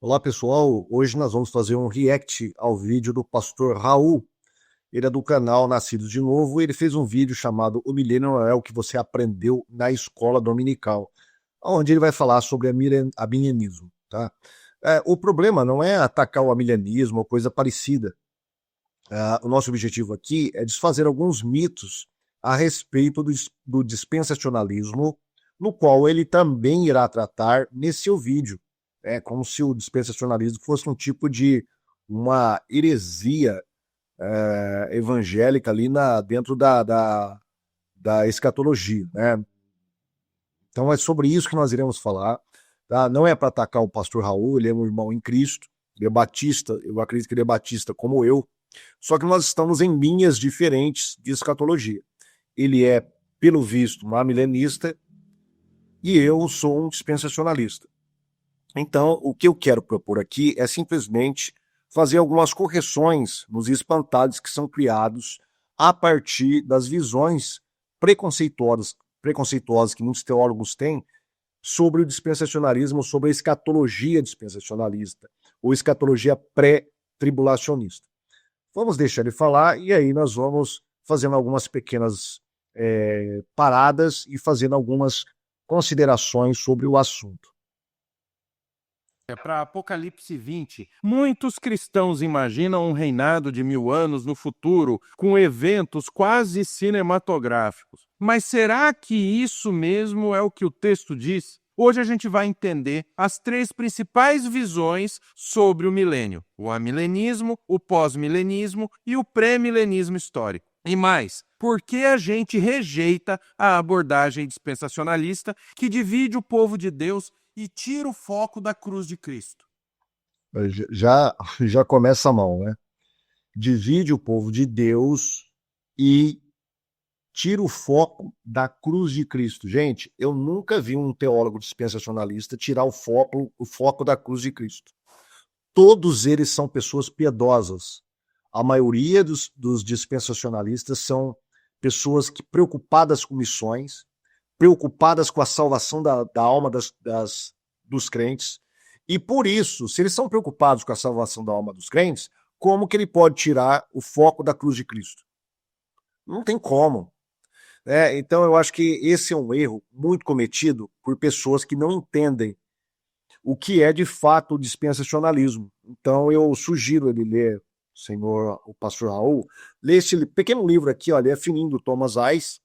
Olá pessoal, hoje nós vamos fazer um react ao vídeo do pastor Raul. Ele é do canal Nascidos de Novo e ele fez um vídeo chamado O Milênio não é o que você aprendeu na escola dominical, onde ele vai falar sobre amilenismo, tá? O problema não é atacar o amilenismo ou coisa parecida. O nosso objetivo aqui é desfazer alguns mitos a respeito do dispensacionalismo, no qual ele também irá tratar nesse seu vídeo. É como se o dispensacionalismo fosse um tipo de uma heresia evangélica ali dentro da escatologia, né? Então é sobre isso que nós iremos falar, tá? Não é para atacar o pastor Raul, ele é um irmão em Cristo, ele é batista, eu acredito que ele é batista como eu, só que nós estamos em linhas diferentes de escatologia. Ele é, pelo visto, um amilenista e eu sou um dispensacionalista. Então, o que eu quero propor aqui é simplesmente fazer algumas correções nos espantalhos que são criados a partir das visões preconceituosas que muitos teólogos têm sobre o dispensacionalismo, sobre a escatologia dispensacionalista, ou escatologia pré-tribulacionista. Vamos deixar ele falar e aí nós vamos fazendo algumas pequenas paradas e fazendo algumas considerações sobre o assunto. Para Apocalipse 20, muitos cristãos imaginam um reinado de 1000 anos no futuro, com eventos quase cinematográficos. Mas será que isso mesmo é o que o texto diz? Hoje a gente vai entender as 3 principais visões sobre o milênio: o amilenismo, o pós-milenismo e o pré-milenismo histórico. E mais, por que a gente rejeita a abordagem dispensacionalista que divide o povo de Deus e tira o foco da cruz de Cristo? Já começa a mão, né? Divide o povo de Deus e tira o foco da cruz de Cristo. Gente, eu nunca vi um teólogo dispensacionalista tirar o foco da cruz de Cristo. Todos eles são pessoas piedosas. A maioria dos dispensacionalistas são pessoas que preocupadas com missões, preocupadas com a salvação da alma dos crentes. E por isso, se eles são preocupados com a salvação da alma dos crentes, como que ele pode tirar o foco da cruz de Cristo? Não tem como. Então eu acho que esse é um erro muito cometido por pessoas que não entendem o que é de fato o dispensacionalismo. Então eu sugiro ele ler, senhor, o pastor Raul, ler esse pequeno livro aqui, olha, é fininho, do Thomas Ice,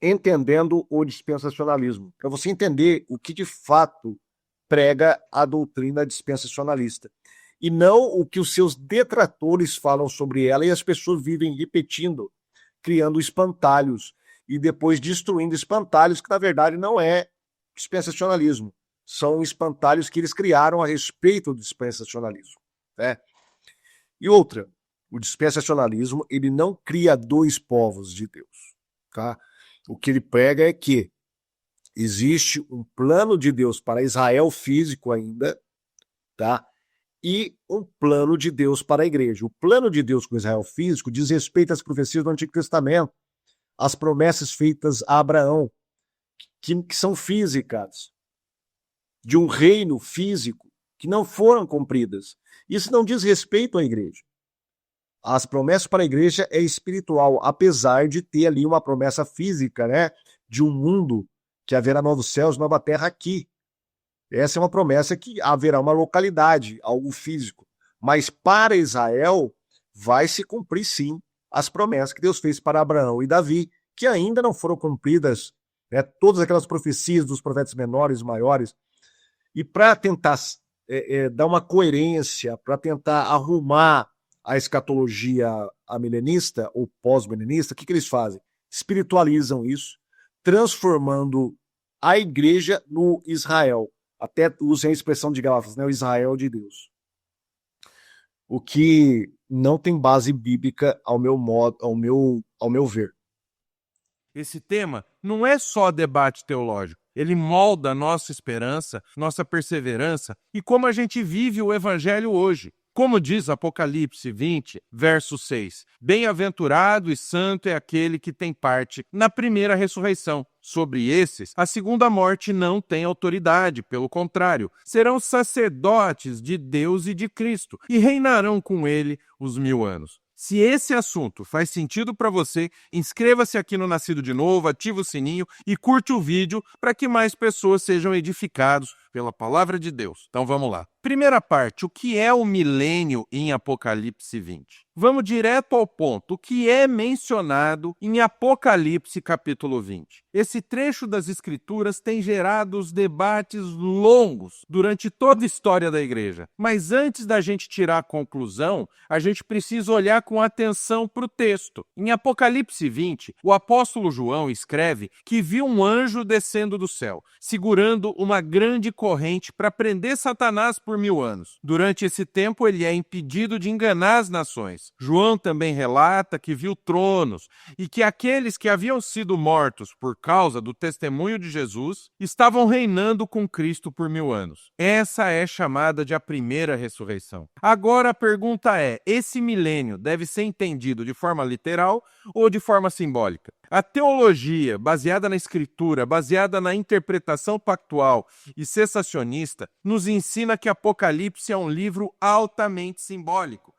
Entendendo o Dispensacionalismo, para você entender o que de fato prega a doutrina dispensacionalista. E não o que os seus detratores falam sobre ela e as pessoas vivem repetindo, criando espantalhos e depois destruindo espantalhos que na verdade não é dispensacionalismo. São espantalhos que eles criaram a respeito do dispensacionalismo, né? E outra, o dispensacionalismo, ele não cria 2 povos de Deus, tá? O que ele prega é que existe um plano de Deus para Israel físico ainda, tá? E um plano de Deus para a igreja. O plano de Deus com Israel físico diz respeito às profecias do Antigo Testamento, às promessas feitas a Abraão, que são físicas, de um reino físico, que não foram cumpridas. Isso não diz respeito à igreja. As promessas para a igreja é espiritual, apesar de ter ali uma promessa física, né? De um mundo que haverá novos céus, nova terra aqui. Essa é uma promessa que haverá uma localidade, algo físico. Mas para Israel vai se cumprir sim as promessas que Deus fez para Abraão e Davi, que ainda não foram cumpridas, né? Todas aquelas profecias dos profetas menores e maiores. E para tentar dar uma coerência, para tentar arrumar a escatologia amilenista ou pós-milenista, o que eles fazem? Espiritualizam isso, transformando a igreja no Israel. Até usem a expressão de Gálatas, né? O Israel de Deus. O que não tem base bíblica ao meu ver. Esse tema não é só debate teológico. Ele molda nossa esperança, nossa perseverança e como a gente vive o evangelho hoje. Como diz Apocalipse 20, verso 6, bem-aventurado e santo é aquele que tem parte na primeira ressurreição. Sobre esses, a segunda morte não tem autoridade, pelo contrário, serão sacerdotes de Deus e de Cristo e reinarão com ele os 1000 anos. Se esse assunto faz sentido para você, inscreva-se aqui no Nascido de Novo, ative o sininho e curte o vídeo para que mais pessoas sejam edificados pela palavra de Deus. Então vamos lá. Primeira parte, o que é o milênio em Apocalipse 20? Vamos direto ao ponto. O que é mencionado em Apocalipse capítulo 20? Esse trecho das Escrituras tem gerado debates longos durante toda a história da igreja. Mas antes da gente tirar a conclusão, a gente precisa olhar com atenção para o texto. Em Apocalipse 20, o apóstolo João escreve que viu um anjo descendo do céu, segurando uma grande corrente para prender Satanás por 1000 anos. Durante esse tempo, ele é impedido de enganar as nações. João também relata que viu tronos e que aqueles que haviam sido mortos por causa do testemunho de Jesus estavam reinando com Cristo por 1000 anos. Essa é chamada de a primeira ressurreição. Agora a pergunta é: esse milênio deve ser entendido de forma literal ou de forma simbólica? A teologia, baseada na Escritura, baseada na interpretação pactual e cessacionista, nos ensina que Apocalipse é um livro altamente simbólico.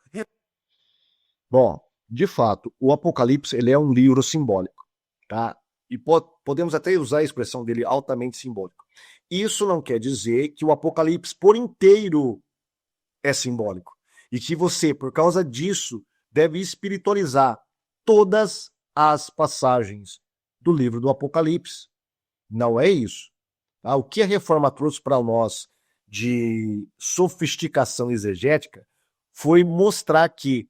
Bom, de fato, o Apocalipse ele é um livro simbólico, tá? E podemos até usar a expressão dele altamente simbólico. Isso não quer dizer que o Apocalipse por inteiro é simbólico e que você, por causa disso, deve espiritualizar todas as passagens do livro do Apocalipse. Não é isso. Tá? O que a Reforma trouxe para nós de sofisticação exegética foi mostrar que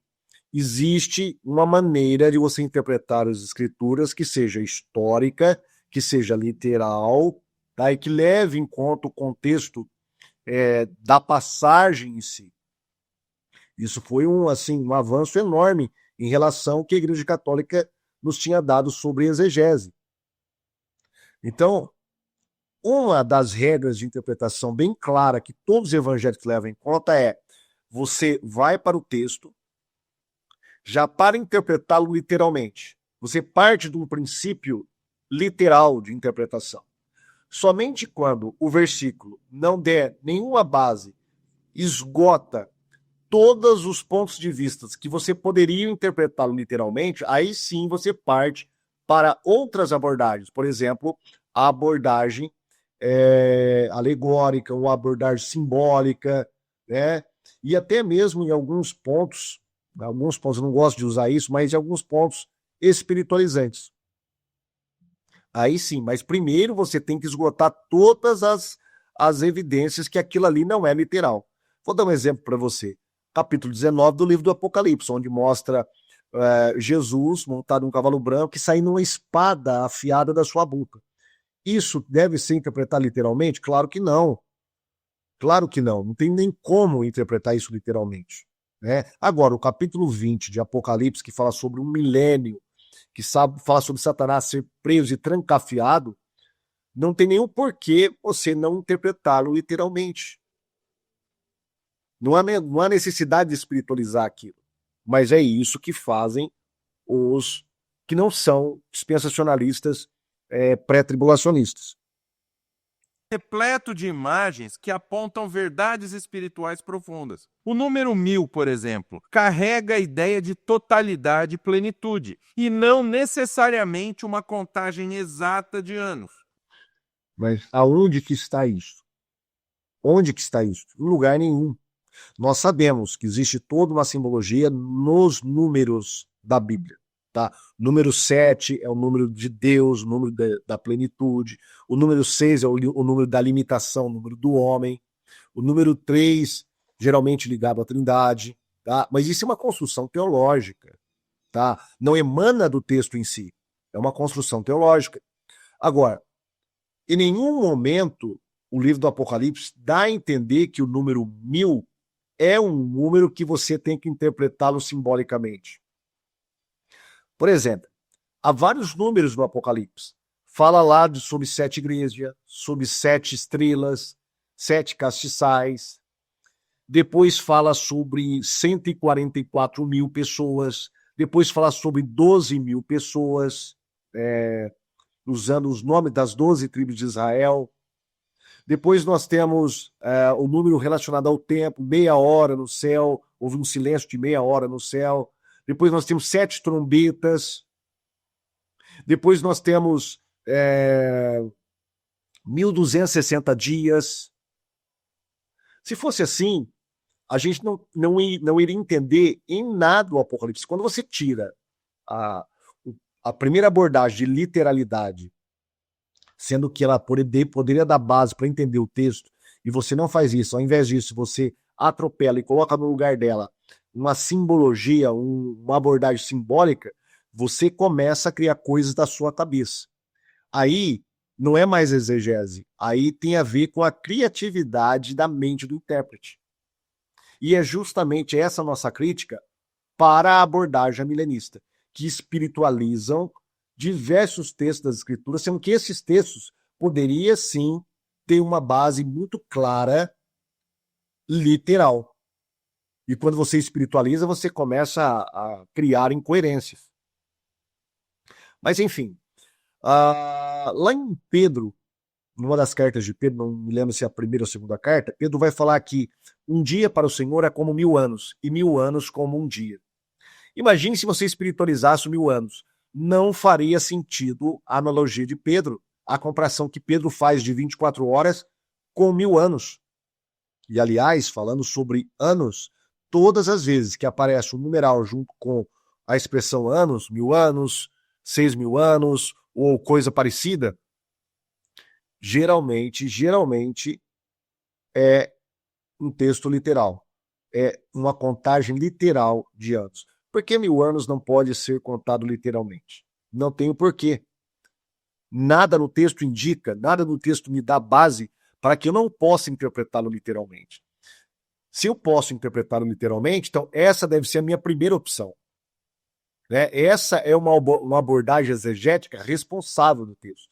existe uma maneira de você interpretar as escrituras que seja histórica, que seja literal, tá? E que leve em conta o contexto da passagem em si. Isso foi um avanço enorme em relação ao que a Igreja Católica nos tinha dado sobre exegese. Então, uma das regras de interpretação bem clara que todos os evangélicos levam em conta é: você vai para o texto, já para interpretá-lo literalmente. Você parte de um princípio literal de interpretação. Somente quando o versículo não der nenhuma base, esgota todos os pontos de vista que você poderia interpretá-lo literalmente, aí sim você parte para outras abordagens. Por exemplo, a abordagem alegórica, uma abordagem simbólica, né? E até mesmo em alguns pontos eu não gosto de usar isso, mas em alguns pontos espiritualizantes. Aí sim, mas primeiro você tem que esgotar todas as evidências que aquilo ali não é literal. Vou dar um exemplo para você. Capítulo 19 do livro do Apocalipse, onde mostra Jesus montado num cavalo branco e saindo uma espada afiada da sua boca. Isso deve ser interpretado literalmente? Claro que não. Claro que não. Não tem nem como interpretar isso literalmente. Né? Agora, o capítulo 20 de Apocalipse, que fala sobre um milênio, que fala sobre Satanás ser preso e trancafiado, não tem nenhum porquê você não interpretá-lo literalmente. Não há necessidade de espiritualizar aquilo. Mas é isso que fazem os que não são dispensacionalistas pré-tribulacionistas. Repleto de imagens que apontam verdades espirituais profundas. O número 1000, por exemplo, carrega a ideia de totalidade e plenitude, e não necessariamente uma contagem exata de anos. Mas aonde que está isso? Onde que está isso? Em lugar nenhum. Nós sabemos que existe toda uma simbologia nos números da Bíblia. Tá? O número 7 é o número de Deus, o número da plenitude. O número 6 é o número da limitação, o número do homem. O número 3, geralmente ligado à Trindade. Tá? Mas isso é uma construção teológica. Tá? Não emana do texto em si. É uma construção teológica. Agora, em nenhum momento o livro do Apocalipse dá a entender que o número 1000 é um número que você tem que interpretá-lo simbolicamente. Por exemplo, há vários números no Apocalipse. Fala lá sobre 7 igrejas, sobre 7 estrelas, 7 castiçais. Depois fala sobre 144 mil pessoas. Depois fala sobre 12 mil pessoas. usando os nomes das 12 tribos de Israel. Depois nós temos o número relacionado ao tempo, meia hora no céu, houve um silêncio de meia hora no céu. Depois nós temos 7 trombetas. Depois nós temos 1260 dias. Se fosse assim, a gente não iria entender em nada o Apocalipse. Quando você tira a primeira abordagem de literalidade, sendo que ela poderia dar base para entender o texto, e você não faz isso, ao invés disso, você atropela e coloca no lugar dela uma simbologia, uma abordagem simbólica, você começa a criar coisas da sua cabeça. Aí não é mais exegese, aí tem a ver com a criatividade da mente do intérprete. E é justamente essa nossa crítica para a abordagem milenista, que espiritualizam diversos textos das Escrituras, sendo que esses textos poderiam sim ter uma base muito clara, literal. E quando você espiritualiza, você começa a criar incoerências. Mas enfim, lá em Pedro, numa das cartas de Pedro, não me lembro se é a primeira ou a segunda carta, Pedro vai falar que um dia para o Senhor é como 1000 anos, e 1000 anos como um dia. Imagine se você espiritualizasse 1000 anos. Não faria sentido a analogia de Pedro, a comparação que Pedro faz de 24 horas com 1000 anos. E, aliás, falando sobre anos, todas as vezes que aparece um numeral junto com a expressão anos, 1000 anos, 6000 anos, ou coisa parecida, geralmente é um texto literal. É uma contagem literal de anos. Por que 1000 anos não pode ser contado literalmente? Não tem o porquê. Nada no texto indica, nada no texto me dá base para que eu não possa interpretá-lo literalmente. Se eu posso interpretá-lo literalmente, então essa deve ser a minha primeira opção. Né? Essa é uma abordagem exegética responsável do texto.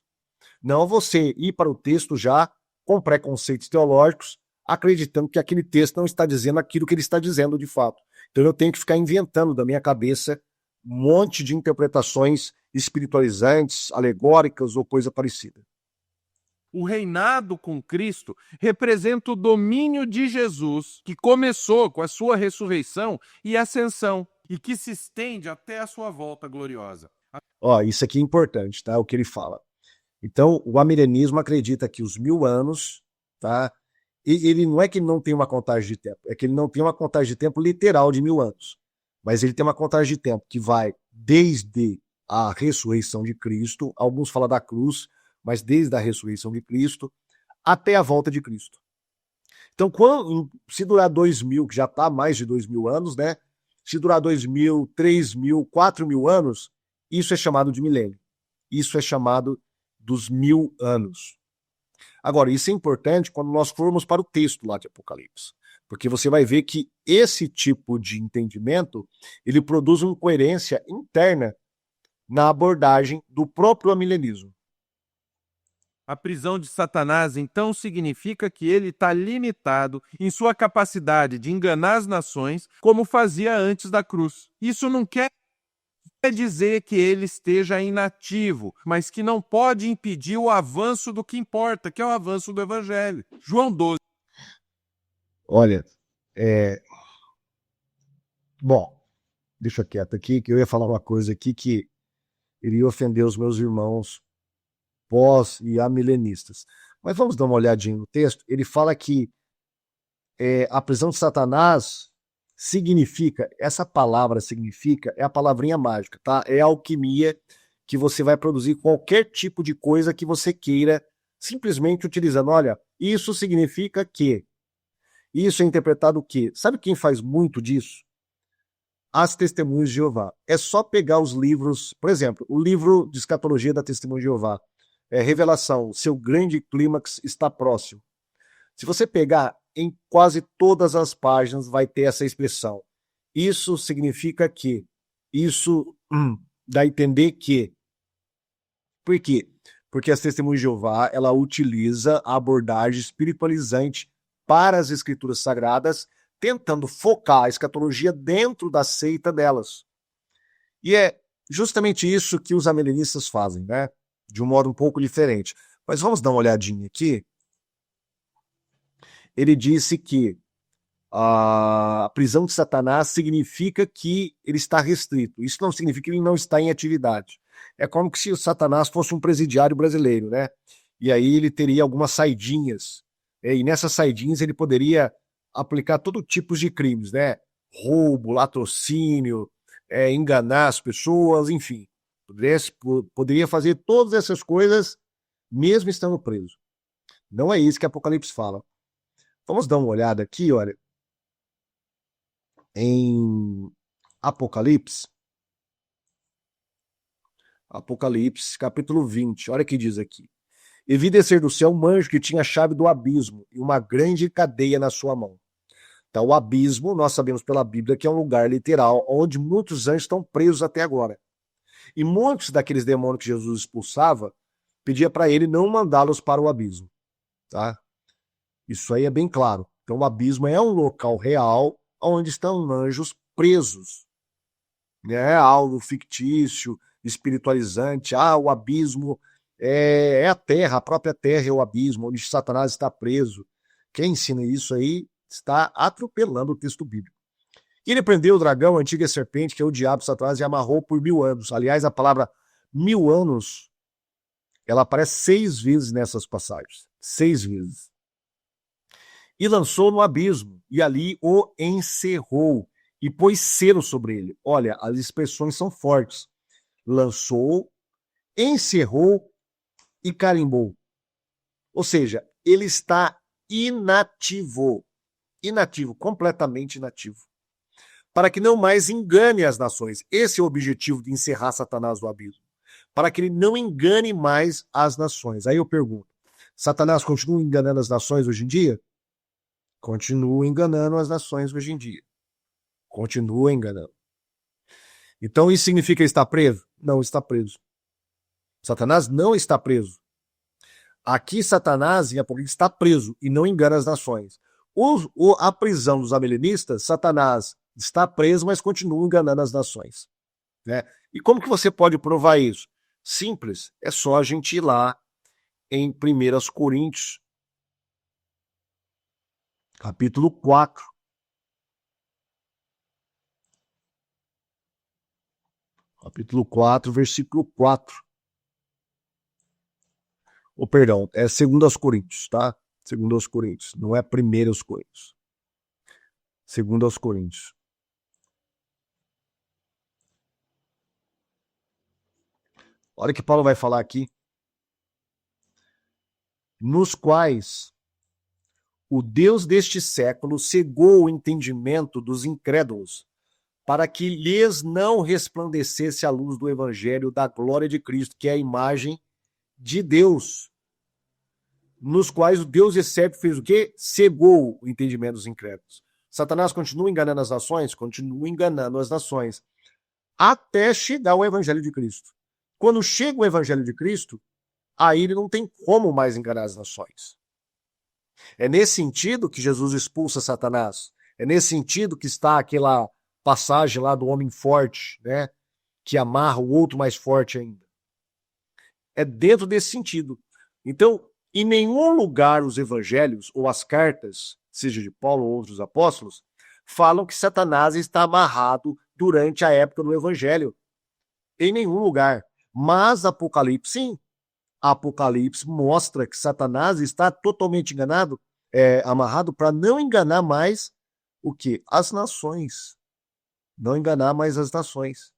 Não você ir para o texto já com preconceitos teológicos, acreditando que aquele texto não está dizendo aquilo que ele está dizendo de fato. Então eu tenho que ficar inventando da minha cabeça um monte de interpretações espiritualizantes, alegóricas ou coisa parecida. O reinado com Cristo representa o domínio de Jesus, que começou com a sua ressurreição e ascensão, e que se estende até a sua volta gloriosa. Isso aqui é importante, tá? O que ele fala. Então, o amilenismo acredita que os 1000 anos, tá? E ele não é que ele não tem uma contagem de tempo, é que ele não tem uma contagem de tempo literal de 1000 anos. Mas ele tem uma contagem de tempo que vai desde a ressurreição de Cristo, alguns falam da cruz, mas desde a ressurreição de Cristo até a volta de Cristo. Então, se durar 2000, que já está mais de 2000 anos, né? Se durar 2000, 3000, 4000 anos, isso é chamado de milênio. Isso é chamado dos 1000 anos. Agora, isso é importante quando nós formos para o texto lá de Apocalipse, porque você vai ver que esse tipo de entendimento, ele produz uma incoerência interna na abordagem do próprio amilenismo. A prisão de Satanás, então, significa que ele está limitado em sua capacidade de enganar as nações, como fazia antes da cruz. Isso não quer dizer que ele esteja inativo, mas que não pode impedir o avanço do que importa, que é o avanço do Evangelho. João 12. Olha, bom, deixa quieto aqui, que eu ia falar uma coisa aqui que iria ofender os meus irmãos pós e amilenistas. Mas vamos dar uma olhadinha no texto. Ele fala que a prisão de Satanás significa, essa palavra significa, é a palavrinha mágica, tá? É a alquimia que você vai produzir qualquer tipo de coisa que você queira, simplesmente utilizando, olha, isso significa que, isso é interpretado o quê? Sabe quem faz muito disso? As Testemunhas de Jeová. É só pegar os livros, por exemplo, o livro de escatologia da Testemunha de Jeová, Revelação, seu grande clímax está próximo. Se você pegar em quase todas as páginas, vai ter essa expressão. Isso significa que, isso dá a entender que. Por quê? Porque as Testemunhas de Jeová, ela utiliza a abordagem espiritualizante para as Escrituras Sagradas, tentando focar a escatologia dentro da seita delas. E é justamente isso que os amilenistas fazem, né? de um modo um pouco diferente. Mas vamos dar uma olhadinha aqui. Ele disse que a prisão de Satanás significa que ele está restrito. Isso não significa que ele não está em atividade. É como se o Satanás fosse um presidiário brasileiro, né? E aí ele teria algumas saidinhas. E nessas saidinhas ele poderia aplicar todo tipo de crimes, né? Roubo, latrocínio, enganar as pessoas, enfim. Poderia fazer todas essas coisas mesmo estando preso. Não é isso que Apocalipse fala. Vamos dar uma olhada aqui, olha, em Apocalipse, capítulo 20, olha o que diz aqui. E vi descer do céu um anjo que tinha a chave do abismo e uma grande cadeia na sua mão. Então, o abismo, nós sabemos pela Bíblia que é um lugar literal onde muitos anjos estão presos até agora. E muitos daqueles demônios que Jesus expulsava pedia para ele não mandá-los para o abismo, tá? Isso aí é bem claro. Então, o abismo é um local real onde estão anjos presos. Não é algo fictício, espiritualizante. O abismo é a terra, a própria terra é o abismo, onde Satanás está preso. Quem ensina isso aí está atropelando o texto bíblico. E ele prendeu o dragão, a antiga serpente, que é o diabo, Satanás, e amarrou por 1000 anos. Aliás, a palavra 1000 anos, ela aparece 6 vezes nessas passagens. 6 vezes. E lançou no abismo, e ali o encerrou, e pôs selo sobre ele. Olha, as expressões são fortes. Lançou, encerrou e carimbou. Ou seja, ele está inativo. Inativo, completamente inativo. Para que não mais engane as nações. Esse é o objetivo de encerrar Satanás no abismo. Para que ele não engane mais as nações. Aí eu pergunto, Satanás continua enganando as nações hoje em dia? Continua enganando as nações hoje em dia. Continua enganando. Então isso significa estar preso? Não está preso. Satanás não está preso. Aqui Satanás em Apocalipse está preso e não engana as nações. A prisão dos amilenistas, Satanás está preso, mas continua enganando as nações. Né? E como que você pode provar isso? Simples, é só a gente ir lá em 1 Coríntios, capítulo 4. Capítulo 4, versículo 4. Perdão, é 2 Coríntios, tá? 2 Coríntios, não é 1 Coríntios. 2 Coríntios. Olha o que Paulo vai falar aqui. Nos quais o Deus deste século cegou o entendimento dos incrédulos, para que lhes não resplandecesse a luz do evangelho da glória de Cristo, que é a imagem de Deus. Nos quais o Deus desse século fez o quê? Cegou o entendimento dos incrédulos. Satanás continua enganando as nações? Continua enganando as nações. Até chegar o evangelho de Cristo. Quando chega o evangelho de Cristo, aí ele não tem como mais enganar as nações. É nesse sentido que Jesus expulsa Satanás. É nesse sentido que está aquela passagem lá do homem forte, né? Que amarra o outro mais forte ainda. É dentro desse sentido. Então, em nenhum lugar os evangelhos ou as cartas, seja de Paulo ou outros apóstolos, falam que Satanás está amarrado durante a época do evangelho. Em nenhum lugar. Mas Apocalipse, sim. Apocalipse mostra que Satanás está totalmente amarrado para não enganar mais o quê? As nações. Não enganar mais as nações.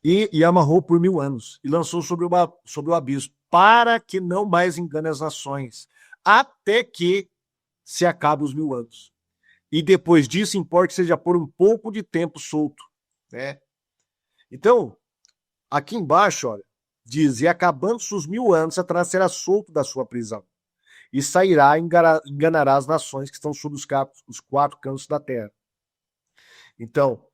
E amarrou por 1000 anos. E lançou sobre o abismo, para que não mais engane as nações. Até que se acabe os 1000 anos. E depois disso, importa que seja por um pouco de tempo solto. Né? Então, aqui embaixo, olha, diz, e acabando-se os 1000 anos, Satanás será solto da sua prisão. E sairá e enganará as nações que estão sob os 4 cantos da terra. Então,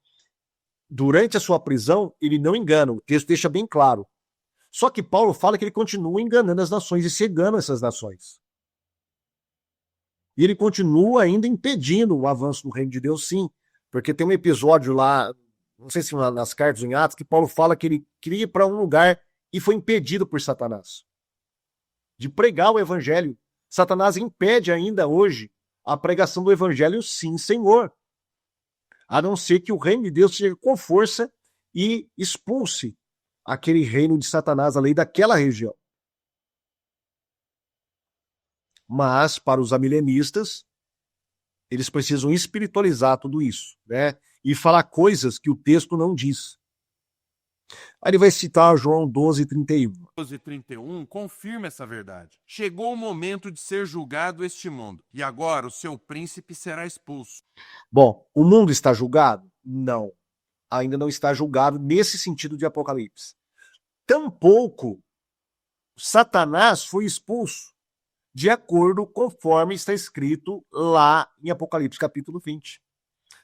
durante a sua prisão, ele não engana. O texto deixa bem claro. Só que Paulo fala que ele continua enganando as nações e cegando essas nações. E ele continua ainda impedindo o avanço do reino de Deus, sim. Porque tem um episódio lá não sei se nas cartas ou em Atos, que Paulo fala que ele queria ir para um lugar e foi impedido por Satanás de pregar o evangelho. Satanás impede ainda hoje a pregação do evangelho, sim, Senhor. A não ser que o reino de Deus chegue com força e expulse aquele reino de Satanás, a lei daquela região. Mas, para os amilenistas, eles precisam espiritualizar tudo isso, né? E falar coisas que o texto não diz. Aí ele vai citar João 12:31. 12:31 confirma essa verdade. Chegou o momento de ser julgado este mundo, e agora o seu príncipe será expulso. Bom, o mundo está julgado? Não. Ainda não está julgado nesse sentido de Apocalipse. Tampouco Satanás foi expulso, de acordo conforme está escrito lá em Apocalipse capítulo 20.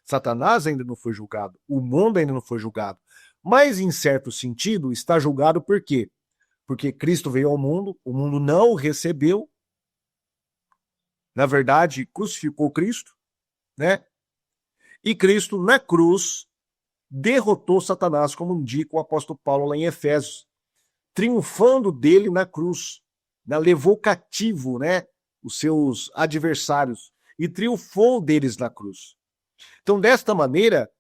Satanás ainda não foi julgado, o mundo ainda não foi julgado. Mas, em certo sentido, está julgado por quê? Porque Cristo veio ao mundo, o mundo não o recebeu, na verdade, crucificou Cristo, né? E Cristo, na cruz, derrotou Satanás, como indica o apóstolo Paulo lá em Efésios, triunfando dele na cruz, né? Levou cativo, né, os seus adversários e triunfou deles na cruz. Então, desta maneira,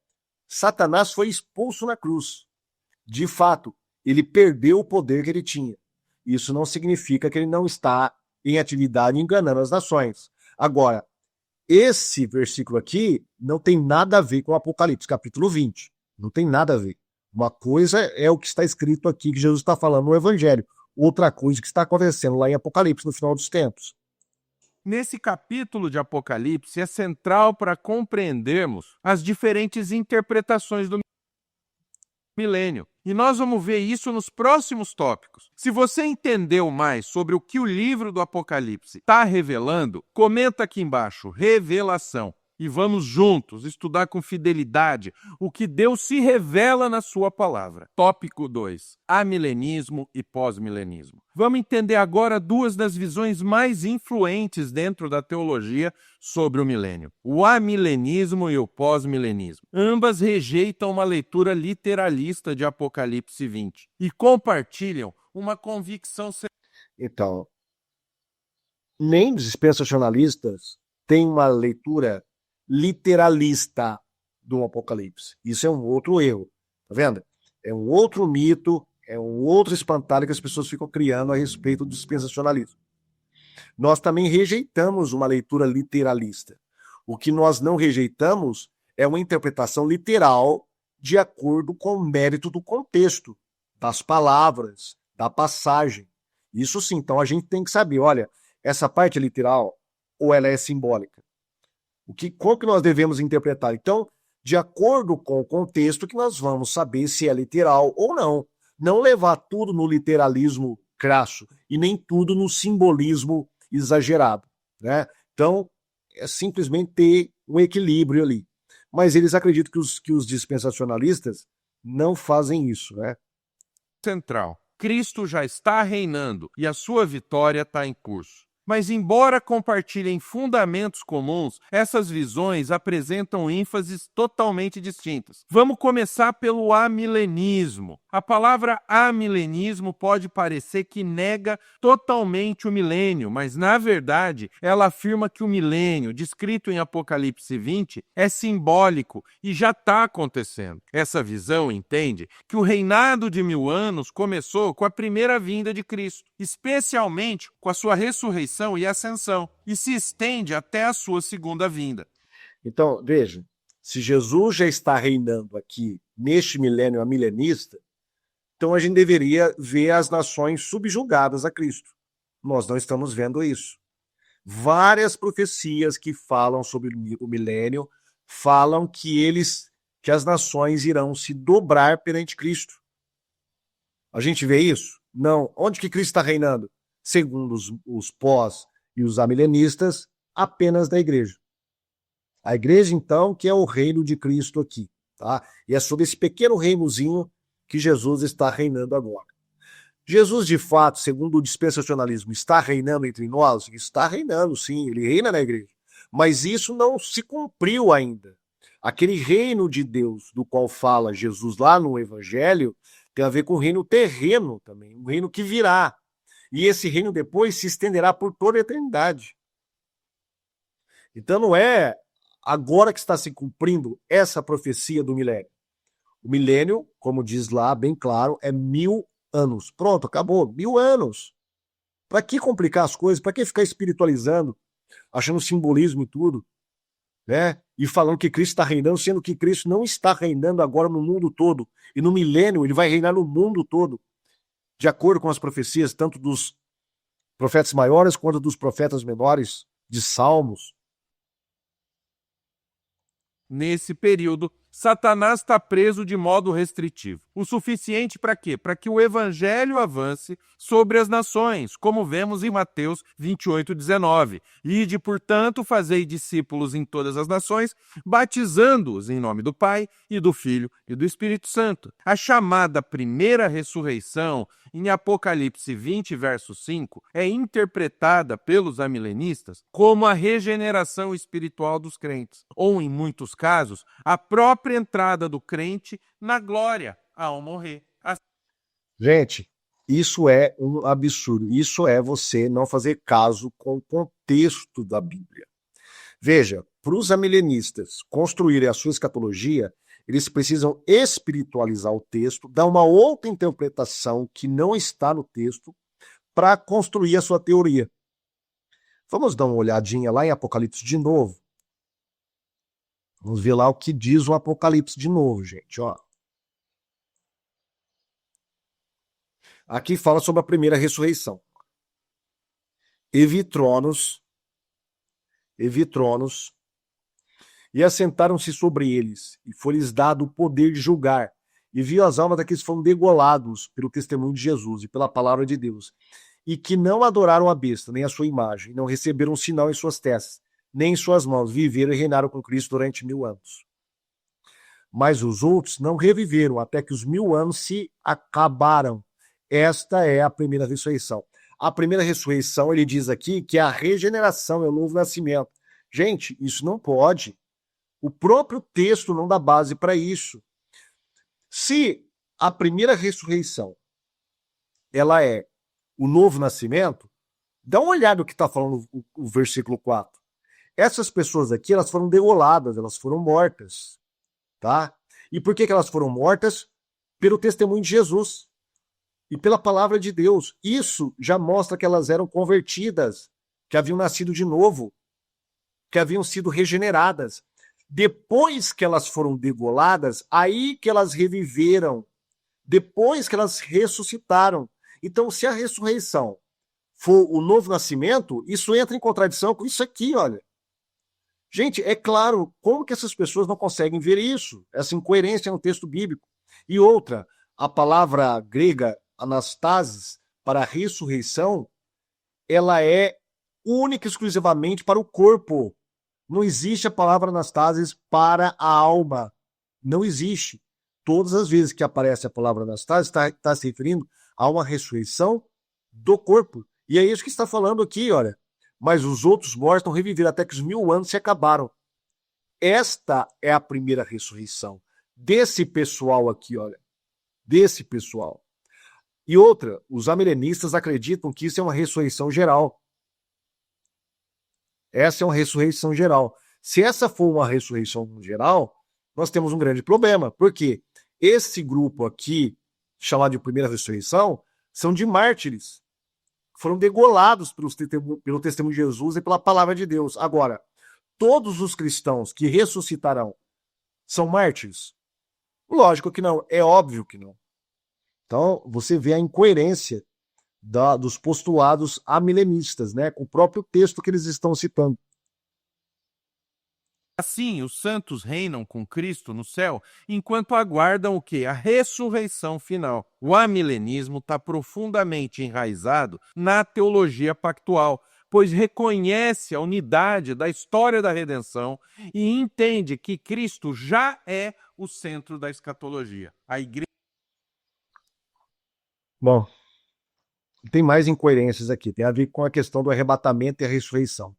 Satanás foi expulso na cruz. De fato, ele perdeu o poder que ele tinha. Isso não significa que ele não está em atividade enganando as nações. Agora, esse versículo aqui não tem nada a ver com o Apocalipse, capítulo 20. Não tem nada a ver. Uma coisa é o que está escrito aqui, que Jesus está falando no Evangelho. Outra coisa que está acontecendo lá em Apocalipse, no final dos tempos. Nesse capítulo de Apocalipse é central para compreendermos as diferentes interpretações do milênio. E nós vamos ver isso nos próximos tópicos. Se você entendeu mais sobre o que o livro do Apocalipse está revelando, comenta aqui embaixo, revelação. E vamos juntos estudar com fidelidade o que Deus se revela na sua palavra. Tópico 2. Amilenismo e pós-milenismo. Vamos entender agora duas das visões mais influentes dentro da teologia sobre o milênio. O amilenismo e o pós-milenismo. Ambas rejeitam uma leitura literalista de Apocalipse 20 e compartilham uma convicção. Então, nem os dispensacionalistas têm uma leitura literalista do Apocalipse. Isso é um outro erro, tá vendo? É um outro mito, é um outro espantalho que as pessoas ficam criando a respeito do dispensacionalismo. Nós também rejeitamos uma leitura literalista. O que nós não rejeitamos é uma interpretação literal de acordo com o mérito do contexto, das palavras, da passagem. Isso sim, então a gente tem que saber, olha, essa parte é literal ou ela é simbólica? Como que nós devemos interpretar? Então, de acordo com o contexto que nós vamos saber se é literal ou não. Não levar tudo no literalismo crasso e nem tudo no simbolismo exagerado, né? Então, é simplesmente ter um equilíbrio ali. Mas eles acreditam que os dispensacionalistas não fazem isso, né? Central. Cristo já está reinando e a sua vitória está em curso. Mas, embora compartilhem fundamentos comuns, essas visões apresentam ênfases totalmente distintas. Vamos começar pelo amilenismo. A palavra amilenismo pode parecer que nega totalmente o milênio, mas, na verdade, ela afirma que o milênio, descrito em Apocalipse 20, é simbólico e já está acontecendo. Essa visão entende que o reinado de 1000 anos começou com a primeira vinda de Cristo, especialmente com a sua ressurreição e ascensão, e se estende até a sua segunda vinda. Então, veja, se Jesus já está reinando aqui neste milênio amilenista, então a gente deveria ver as nações subjugadas a Cristo. Nós não estamos vendo isso. Várias profecias que falam sobre o milênio falam que as nações irão se dobrar perante Cristo. A gente vê isso? Não. Onde que Cristo está reinando? Segundo os pós e os amilenistas, apenas da igreja. A igreja, então, que é o reino de Cristo aqui, tá? E é sobre esse pequeno reinozinho que Jesus está reinando agora. Jesus, de fato, segundo o dispensacionalismo, está reinando entre nós? Está reinando, sim, ele reina na igreja. Mas isso não se cumpriu ainda. Aquele reino de Deus do qual fala Jesus lá no Evangelho tem a ver com o reino terreno também, um reino que virá. E esse reino depois se estenderá por toda a eternidade. Então não é agora que está se cumprindo essa profecia do milênio. O milênio, como diz lá bem claro, é 1000 anos. Pronto, acabou. 1000 anos. Para que complicar as coisas? Para que ficar espiritualizando, achando simbolismo e tudo, né? E falando que Cristo está reinando, sendo que Cristo não está reinando agora no mundo todo. E no milênio ele vai reinar no mundo todo, de acordo com as profecias, tanto dos profetas maiores quanto dos profetas menores, de Salmos. Nesse período, Satanás está preso de modo restritivo. O suficiente para quê? Para que o evangelho avance sobre as nações, como vemos em Mateus 28:19. Ide, portanto, fazei discípulos em todas as nações, batizando-os em nome do Pai e do Filho e do Espírito Santo. A chamada primeira ressurreição, em Apocalipse 20, verso 5, é interpretada pelos amilenistas como a regeneração espiritual dos crentes, ou, em muitos casos, a própria entrada do crente na glória ao morrer. Gente, isso é um absurdo. Isso é você não fazer caso com o contexto da Bíblia. Veja, para os amilenistas construírem a sua escatologia, eles precisam espiritualizar o texto, dar uma outra interpretação que não está no texto, para construir a sua teoria. Vamos dar uma olhadinha lá em Apocalipse de novo. Vamos ver lá o que diz o Apocalipse de novo, gente. Ó. Aqui fala sobre a primeira ressurreição. E vi tronos, e assentaram-se sobre eles, e foi-lhes dado o poder de julgar. E viu as almas daqueles que foram degolados pelo testemunho de Jesus e pela palavra de Deus, e que não adoraram a besta, nem a sua imagem, não receberam um sinal em suas testas, nem em suas mãos, viveram e reinaram com Cristo durante 1000 anos. Mas os outros não reviveram, até que os 1000 anos se acabaram. Esta é a primeira ressurreição. A primeira ressurreição, ele diz aqui que é a regeneração, é o novo nascimento. Gente, isso não pode. O próprio texto não dá base para isso. Se a primeira ressurreição ela é o novo nascimento, dá uma olhada no que está falando o versículo 4. Essas pessoas aqui, elas foram degoladas, elas foram mortas, tá? E por que elas foram mortas? Pelo testemunho de Jesus e pela palavra de Deus. Isso já mostra que elas eram convertidas, que haviam nascido de novo, que haviam sido regeneradas. Depois que elas foram degoladas, aí que elas reviveram, depois que elas ressuscitaram. Então, se a ressurreição for o novo nascimento, isso entra em contradição com isso aqui, olha. Gente, é claro, como que essas pessoas não conseguem ver isso? Essa incoerência no texto bíblico. E outra, a palavra grega anastasis para ressurreição, ela é única e exclusivamente para o corpo. Não existe a palavra anastasis para a alma. Não existe. Todas as vezes que aparece a palavra anastasis, está se referindo a uma ressurreição do corpo. E é isso que está falando aqui, olha. Mas os outros mortos não reviveram até que os 1000 anos se acabaram. Esta é a primeira ressurreição desse pessoal aqui, olha. Desse pessoal. E outra, os amilenistas acreditam que isso é uma ressurreição geral. Essa é uma ressurreição geral. Se essa for uma ressurreição geral, nós temos um grande problema. Porque esse grupo aqui, chamado de primeira ressurreição, são de mártires. Foram degolados pelo testemunho de Jesus e pela palavra de Deus. Agora, todos os cristãos que ressuscitarão são mártires? Lógico que não, é óbvio que não. Então, você vê a incoerência dos postulados amilenistas, né, com o próprio texto que eles estão citando. Assim, os santos reinam com Cristo no céu, enquanto aguardam o quê? A ressurreição final. O amilenismo está profundamente enraizado na teologia pactual, pois reconhece a unidade da história da redenção e entende que Cristo já é o centro da escatologia. A igreja... Bom, tem mais incoerências aqui, tem a ver com a questão do arrebatamento e a ressurreição.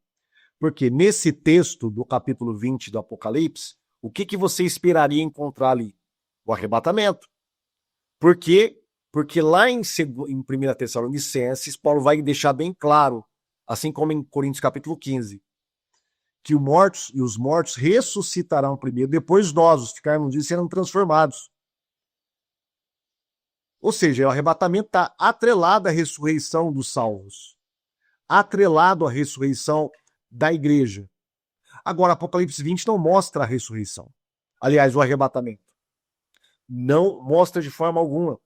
Porque nesse texto do capítulo 20 do Apocalipse, O que você esperaria encontrar ali? O arrebatamento. Por quê? Porque lá em 1 Tessalonicenses, Paulo vai deixar bem claro, assim como em Coríntios capítulo 15, que os mortos ressuscitarão primeiro, depois nós, os ficarmos vivos, serão transformados. Ou seja, o arrebatamento está atrelado à ressurreição dos salvos, atrelado à ressurreição da igreja. Agora, Apocalipse 20 não mostra a ressurreição. Aliás, o arrebatamento. Não mostra de forma alguma.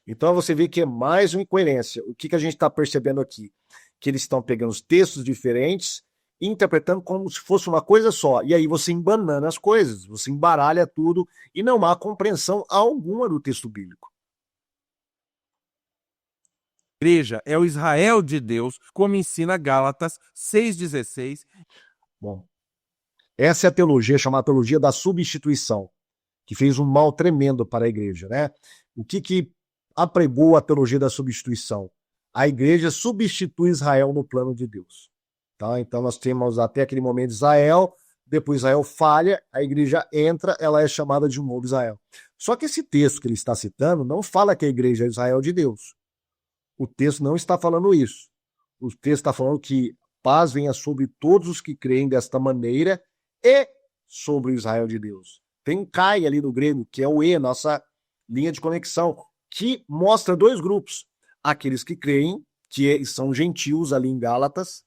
Então você vê que é mais uma incoerência. O que a gente está percebendo aqui? Que eles estão pegando os textos diferentes e interpretando como se fosse uma coisa só. E aí você embanana as coisas, você embaralha tudo e não há compreensão alguma do texto bíblico. Igreja é o Israel de Deus, como ensina Gálatas 6,16. Bom, essa é a teologia chamada teologia da substituição, que fez um mal tremendo para a igreja, né? O que apregou a teologia da substituição? A igreja substitui Israel no plano de Deus. Tá? Então nós temos até aquele momento de Israel, depois Israel falha, a igreja entra, ela é chamada de um novo Israel. Só que esse texto que ele está citando não fala que a igreja é Israel de Deus. O texto não está falando isso. O texto está falando que paz venha sobre todos os que creem desta maneira e sobre o Israel de Deus. Tem um Kai ali no grego, que é o E, nossa linha de conexão, que mostra dois grupos. Aqueles que creem, que são gentios ali em Gálatas,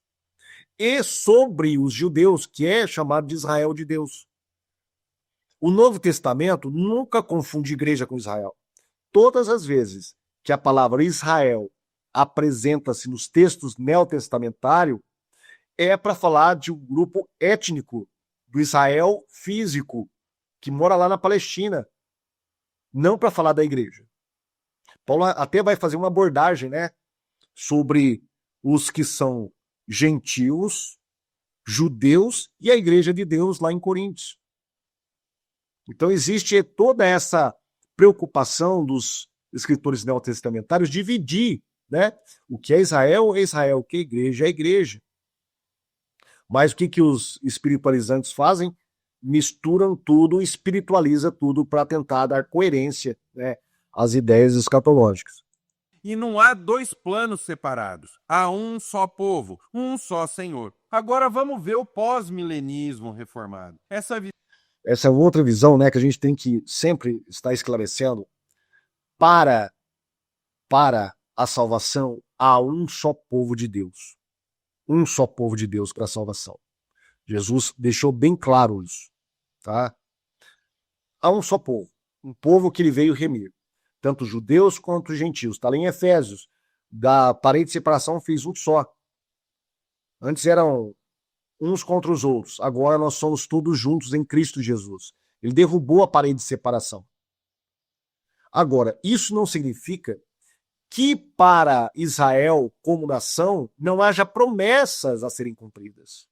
e sobre os judeus, que é chamado de Israel de Deus. O Novo Testamento nunca confunde igreja com Israel. Todas as vezes que a palavra Israel apresenta-se nos textos neotestamentários, é para falar de um grupo étnico do Israel físico, que mora lá na Palestina, não para falar da igreja. Paulo até vai fazer uma abordagem, né, sobre os que são gentios, judeus e a igreja de Deus lá em Coríntios. Então existe toda essa preocupação dos escritores neotestamentários dividir, né, o que é Israel, o que é igreja, é igreja. Mas o que os espiritualizantes fazem? Misturam tudo, espiritualiza tudo para tentar dar coerência, né, às ideias escatológicas. E não há dois planos separados. Há um só povo, um só Senhor. Agora vamos ver o pós-milenismo reformado. Essa é outra visão, né, que a gente tem que sempre estar esclarecendo. Para a salvação, há um só povo de Deus. Um só povo de Deus para a salvação. Jesus deixou bem claro isso, tá? Há um só povo. Um povo que ele veio remir. Tanto judeus quanto gentios. Está lá em Efésios. Da parede de separação fez um só. Antes eram uns contra os outros. Agora nós somos todos juntos em Cristo Jesus. Ele derrubou a parede de separação. Agora, isso não significa que para Israel como nação não haja promessas a serem cumpridas.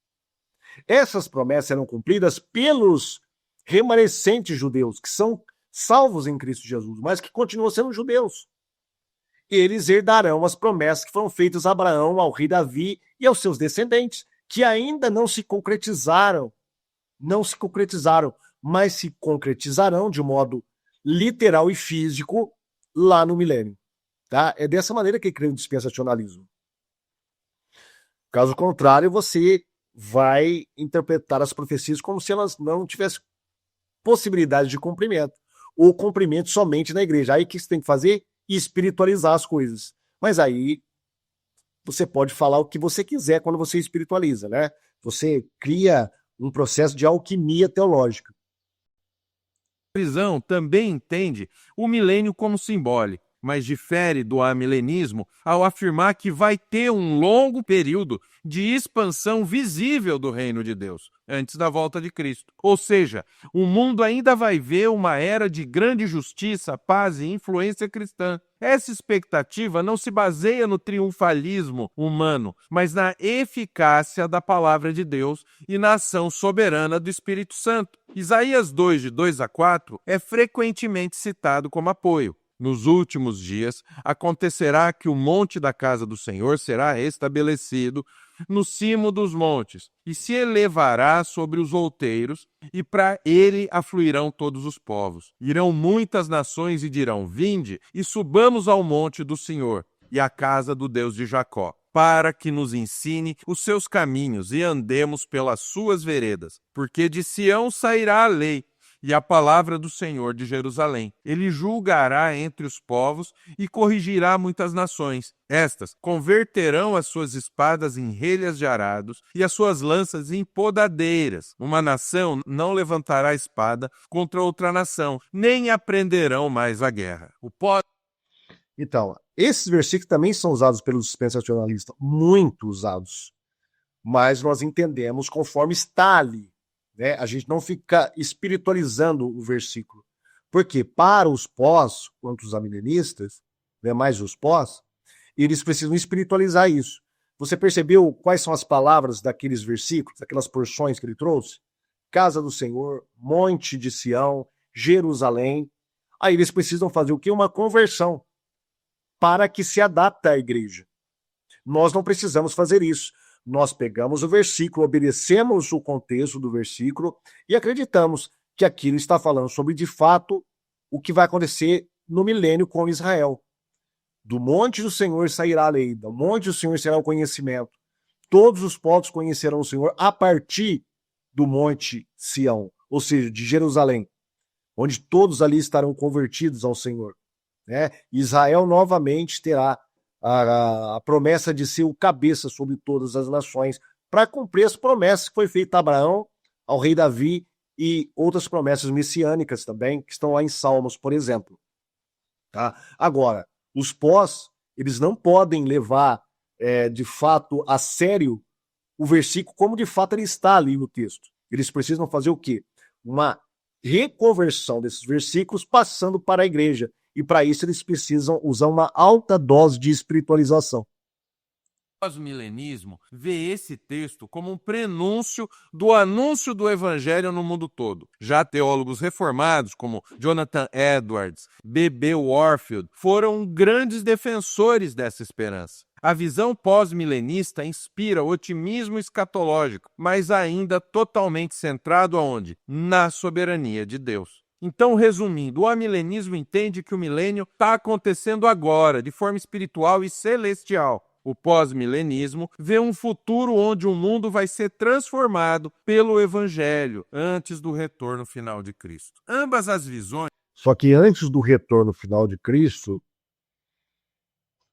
Essas promessas serão cumpridas pelos remanescentes judeus, que são salvos em Cristo Jesus, mas que continuam sendo judeus. Eles herdarão as promessas que foram feitas a Abraão, ao rei Davi e aos seus descendentes, que ainda não se concretizaram, mas se concretizarão de modo literal e físico lá no milênio. Tá? É dessa maneira que crê o dispensacionalismo. Caso contrário, você vai interpretar as profecias como se elas não tivessem possibilidade de cumprimento, ou cumprimento somente na igreja. Aí o que você tem que fazer? Espiritualizar as coisas. Mas aí você pode falar o que você quiser quando você espiritualiza, né? Você cria um processo de alquimia teológica. A visão também entende o milênio como simbólico, mas difere do amilenismo ao afirmar que vai ter um longo período de expansão visível do reino de Deus, antes da volta de Cristo. Ou seja, o mundo ainda vai ver uma era de grande justiça, paz e influência cristã. Essa expectativa não se baseia no triunfalismo humano, mas na eficácia da palavra de Deus e na ação soberana do Espírito Santo. Isaías 2, de 2 a 4, é frequentemente citado como apoio. Nos últimos dias, acontecerá que o monte da casa do Senhor será restabelecido, no cimo dos montes, e se elevará sobre os outeiros, e para ele afluirão todos os povos. Irão muitas nações e dirão: Vinde, e subamos ao monte do Senhor, e à casa do Deus de Jacó, para que nos ensine os seus caminhos e andemos pelas suas veredas. Porque de Sião sairá a lei, e a palavra do Senhor de Jerusalém. Ele julgará entre os povos e corrigirá muitas nações. Estas converterão as suas espadas em relhas de arados e as suas lanças em podadeiras. Uma nação não levantará espada contra outra nação, nem aprenderão mais a guerra. Então, esses versículos também são usados pelos dispensacionalistas, muito usados, mas nós entendemos conforme está ali. Né? A gente não fica espiritualizando o versículo. Porque para os pós, quanto os amilenistas, né, mais os pós, eles precisam espiritualizar isso. Você percebeu quais são as palavras daqueles versículos, daquelas porções que ele trouxe? Casa do Senhor, Monte de Sião, Jerusalém. Aí eles precisam fazer o quê? Uma conversão para que se adapte à igreja. Nós não precisamos fazer isso. Nós pegamos o versículo, obedecemos o contexto do versículo e acreditamos que aquilo está falando sobre, de fato, o que vai acontecer no milênio com Israel. Do monte do Senhor sairá a lei, do monte do Senhor será o conhecimento. Todos os povos conhecerão o Senhor a partir do monte Sião, ou seja, de Jerusalém, onde todos ali estarão convertidos ao Senhor. Né? Israel novamente terá a promessa de ser o cabeça sobre todas as nações, para cumprir as promessas que foi feita a Abraão, ao rei Davi e outras promessas messiânicas também, que estão lá em Salmos, por exemplo. Tá? Agora, os pós, eles não podem levar de fato a sério o versículo como de fato ele está ali no texto. Eles precisam fazer o quê? Uma reconversão desses versículos passando para a igreja. E para isso eles precisam usar uma alta dose de espiritualização. O pós-milenismo vê esse texto como um prenúncio do anúncio do evangelho no mundo todo. Já teólogos reformados como Jonathan Edwards, B.B. Warfield foram grandes defensores dessa esperança. A visão pós-milenista inspira otimismo escatológico, mas ainda totalmente centrado aonde? Na soberania de Deus. Então, resumindo, o amilenismo entende que o milênio está acontecendo agora, de forma espiritual e celestial. O pós-milenismo vê um futuro onde o mundo vai ser transformado pelo Evangelho antes do retorno final de Cristo. Ambas as visões... Só que antes do retorno final de Cristo,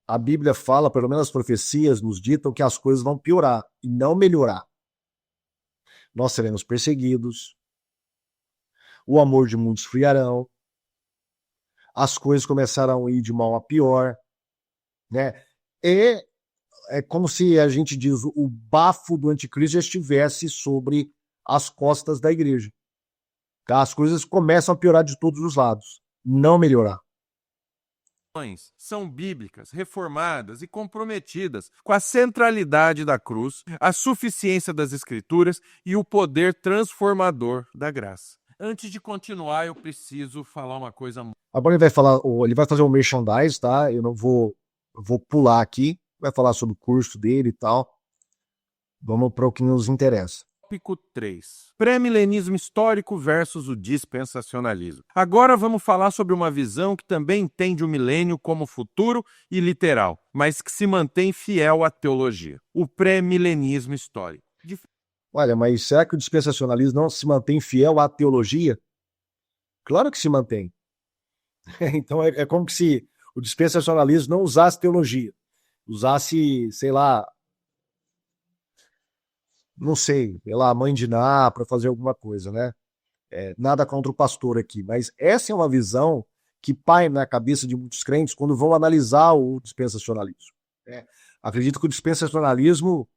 a Bíblia fala, pelo menos as profecias nos ditam que as coisas vão piorar e não melhorar. Nós seremos perseguidos, o amor de muitos esfriarão, as coisas começarão a ir de mal a pior, né? É como se a gente diz, o bafo do anticristo já estivesse sobre as costas da igreja. Tá? As coisas começam a piorar de todos os lados, não melhorar. São bíblicas, reformadas e comprometidas com a centralidade da cruz, a suficiência das Escrituras e o poder transformador da graça. Antes de continuar, eu preciso falar uma coisa. Agora ele vai fazer um merchandise, tá? Eu vou pular aqui, vai falar sobre o curso dele e tal. Vamos para o que nos interessa. Tópico 3. Pré-milenismo histórico versus o dispensacionalismo. Agora vamos falar sobre uma visão que também entende o milênio como futuro e literal, mas que se mantém fiel à teologia. O pré-milenismo histórico. Olha, mas será que o dispensacionalismo não se mantém fiel à teologia? Claro que se mantém. Então é como se o dispensacionalismo não usasse teologia. Usasse, sei lá, a mãe de Ná para fazer alguma coisa, né? Nada contra o pastor aqui, mas essa é uma visão que paira na cabeça de muitos crentes quando vão analisar o dispensacionalismo. Acredito que o dispensacionalismo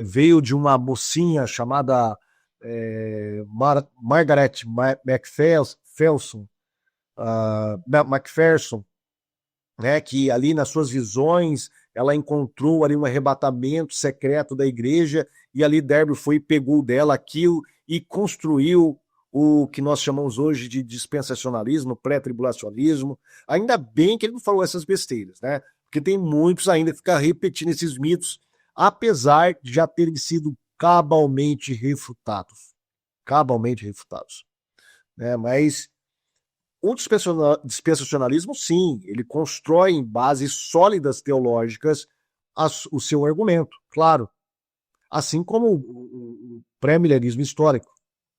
veio de uma mocinha chamada Margaret Macpherson, né, que ali nas suas visões ela encontrou ali um arrebatamento secreto da igreja e ali Darby foi e pegou dela aquilo e construiu o que nós chamamos hoje de dispensacionalismo, pré-tribulacionismo. Ainda bem que ele não falou essas besteiras, né? Porque tem muitos ainda que ficam repetindo esses mitos apesar de já terem sido cabalmente refutados. Cabalmente refutados. Mas o dispensacionalismo, sim, ele constrói em bases sólidas teológicas o seu argumento, claro. Assim como o pré-milenismo histórico.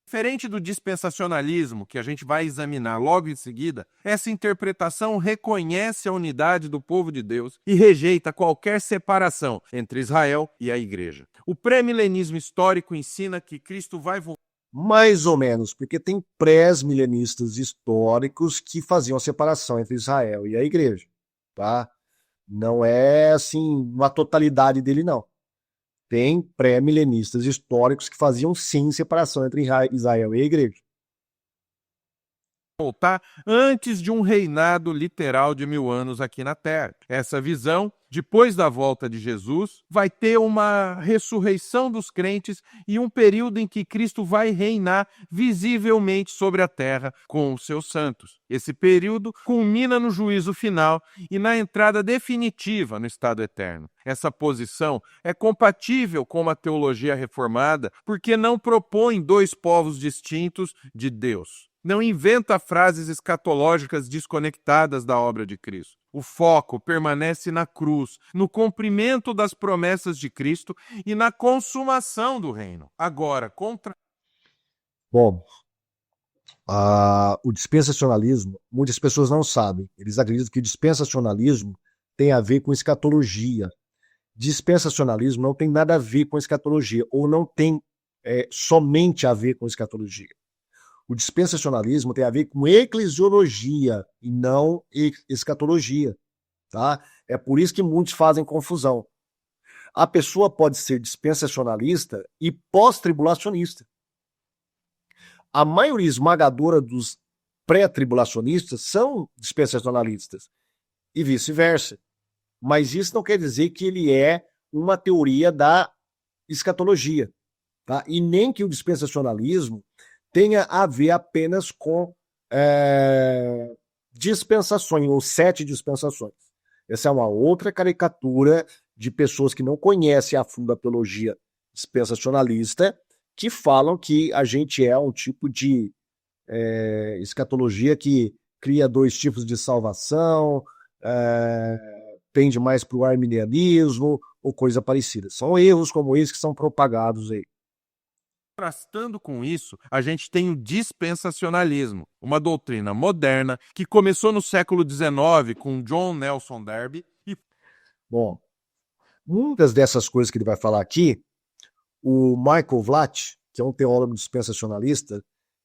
Diferente do dispensacionalismo, que a gente vai examinar logo em seguida, essa interpretação reconhece a unidade do povo de Deus e rejeita qualquer separação entre Israel e a igreja. O pré-milenismo histórico ensina que Cristo vai voltar. Mais ou menos, porque tem pré-milenistas históricos que faziam a separação entre Israel e a igreja, tá? Não é, assim, uma totalidade dele, não. Tem pré-milenistas históricos que faziam, sim, separação entre Israel e a igreja. Voltar antes de um reinado literal de 1000 anos aqui na Terra. Essa visão, depois da volta de Jesus, vai ter uma ressurreição dos crentes e um período em que Cristo vai reinar visivelmente sobre a terra com os seus santos. Esse período culmina no juízo final e na entrada definitiva no estado eterno. Essa posição é compatível com uma teologia reformada porque não propõe dois povos distintos de Deus. Não inventa frases escatológicas desconectadas da obra de Cristo. O foco permanece na cruz, no cumprimento das promessas de Cristo e na consumação do reino. Agora, Bom, o dispensacionalismo, muitas pessoas não sabem. Eles acreditam que o dispensacionalismo tem a ver com escatologia. Dispensacionalismo não tem nada a ver com escatologia, ou não tem somente a ver com escatologia. O dispensacionalismo tem a ver com eclesiologia e não escatologia, tá? É por isso que muitos fazem confusão. A pessoa pode ser dispensacionalista e pós-tribulacionista. A maioria esmagadora dos pré-tribulacionistas são dispensacionalistas e vice-versa. Mas isso não quer dizer que ele é uma teoria da escatologia, tá? E nem que o dispensacionalismo tenha a ver apenas com dispensações, ou 7 dispensações. Essa é uma outra caricatura de pessoas que não conhecem a fundo a teologia dispensacionalista, que falam que a gente é um tipo de escatologia que cria 2 tipos de salvação, tende mais para o arminianismo ou coisa parecida. São erros como esse que são propagados aí. Contrastando com isso, a gente tem o dispensacionalismo, uma doutrina moderna que começou no século XIX com John Nelson Darby. Bom, muitas dessas coisas que ele vai falar aqui, o Michael Vlach, que é um teólogo dispensacionalista,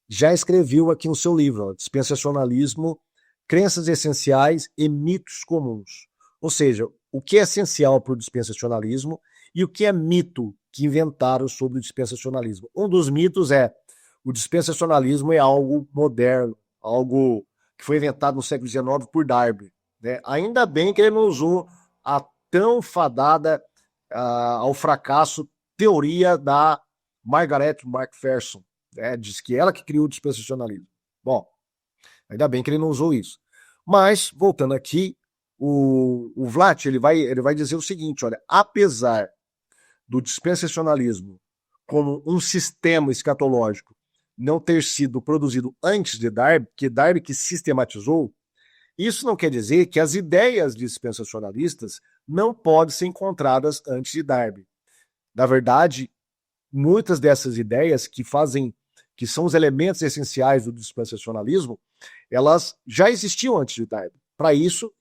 já escreveu aqui no seu livro, Dispensacionalismo, Crenças Essenciais e Mitos Comuns. Ou seja, o que é essencial para o dispensacionalismo e o que é mito que inventaram sobre o dispensacionalismo. Um dos mitos é o dispensacionalismo é algo moderno, algo que foi inventado no século XIX por Darby. Né? Ainda bem que ele não usou a tão fadada ao fracasso teoria da Margaret MacPherson. Né? Diz que ela que criou o dispensacionalismo. Bom, ainda bem que ele não usou isso. Mas, voltando aqui, o Vlach ele vai dizer o seguinte, olha, apesar do dispensacionalismo como um sistema escatológico não ter sido produzido antes de Darby, que Darby que sistematizou, isso não quer dizer que as ideias dispensacionalistas não podem ser encontradas antes de Darby. Na verdade, muitas dessas ideias que são os elementos essenciais do dispensacionalismo, elas já existiam antes de Darby. Para isso,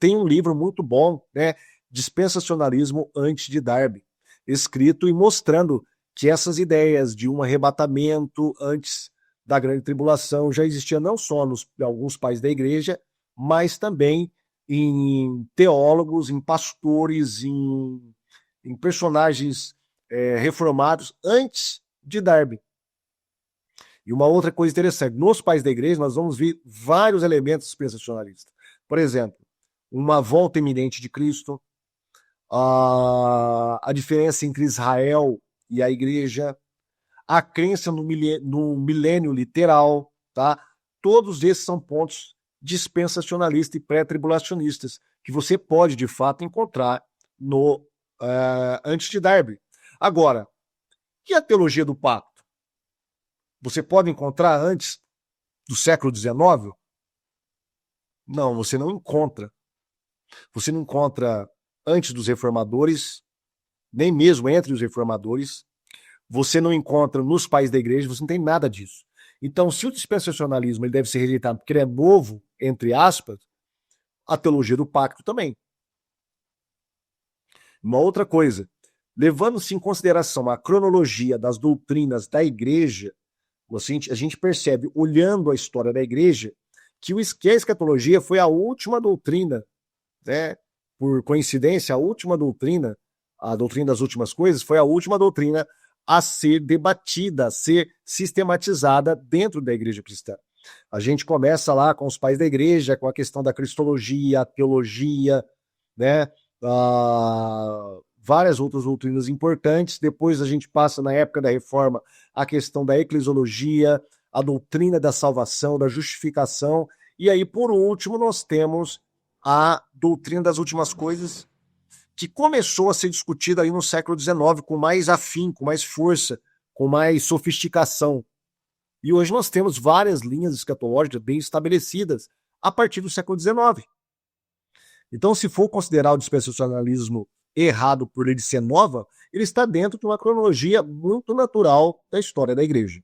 tem um livro muito bom, né, Dispensacionalismo antes de Darby, escrito e mostrando que essas ideias de um arrebatamento antes da grande tribulação já existia não só em alguns pais da igreja, mas também em teólogos, em pastores, em personagens reformados antes de Darby. E uma outra coisa interessante, nos pais da igreja nós vamos ver vários elementos dispensacionalistas. Por exemplo, uma volta iminente de Cristo, a diferença entre Israel e a igreja, a crença no milênio literal, tá? Todos esses são pontos dispensacionalistas e pré-tribulacionistas que você pode, de fato, encontrar no antes de Darby. Agora, e a teologia do pacto? Você pode encontrar antes do século XIX? Não, você não encontra. Você não encontra antes dos reformadores, nem mesmo entre os reformadores. Você não encontra nos pais da igreja, você não tem nada disso. Então, se o dispensacionalismo ele deve ser rejeitado porque ele é novo, entre aspas, a teologia do pacto também. Uma outra coisa, levando-se em consideração a cronologia das doutrinas da igreja, a gente percebe, olhando a história da igreja, que a escatologia foi a última doutrina, né? Por coincidência, a doutrina das últimas coisas, foi a última doutrina a ser debatida, a ser sistematizada dentro da igreja cristã. A gente começa lá com os pais da igreja, com a questão da cristologia, a teologia, né? Várias outras doutrinas importantes. Depois a gente passa, na época da reforma, a questão da eclesiologia, a doutrina da salvação, da justificação. E aí, por último, nós temos a doutrina das últimas coisas, que começou a ser discutida aí no século XIX com mais afinco, com mais força, com mais sofisticação. E hoje nós temos várias linhas escatológicas bem estabelecidas a partir do século XIX. Então, se for considerar o dispensacionalismo errado por ele ser nova, ele está dentro de uma cronologia muito natural da história da igreja.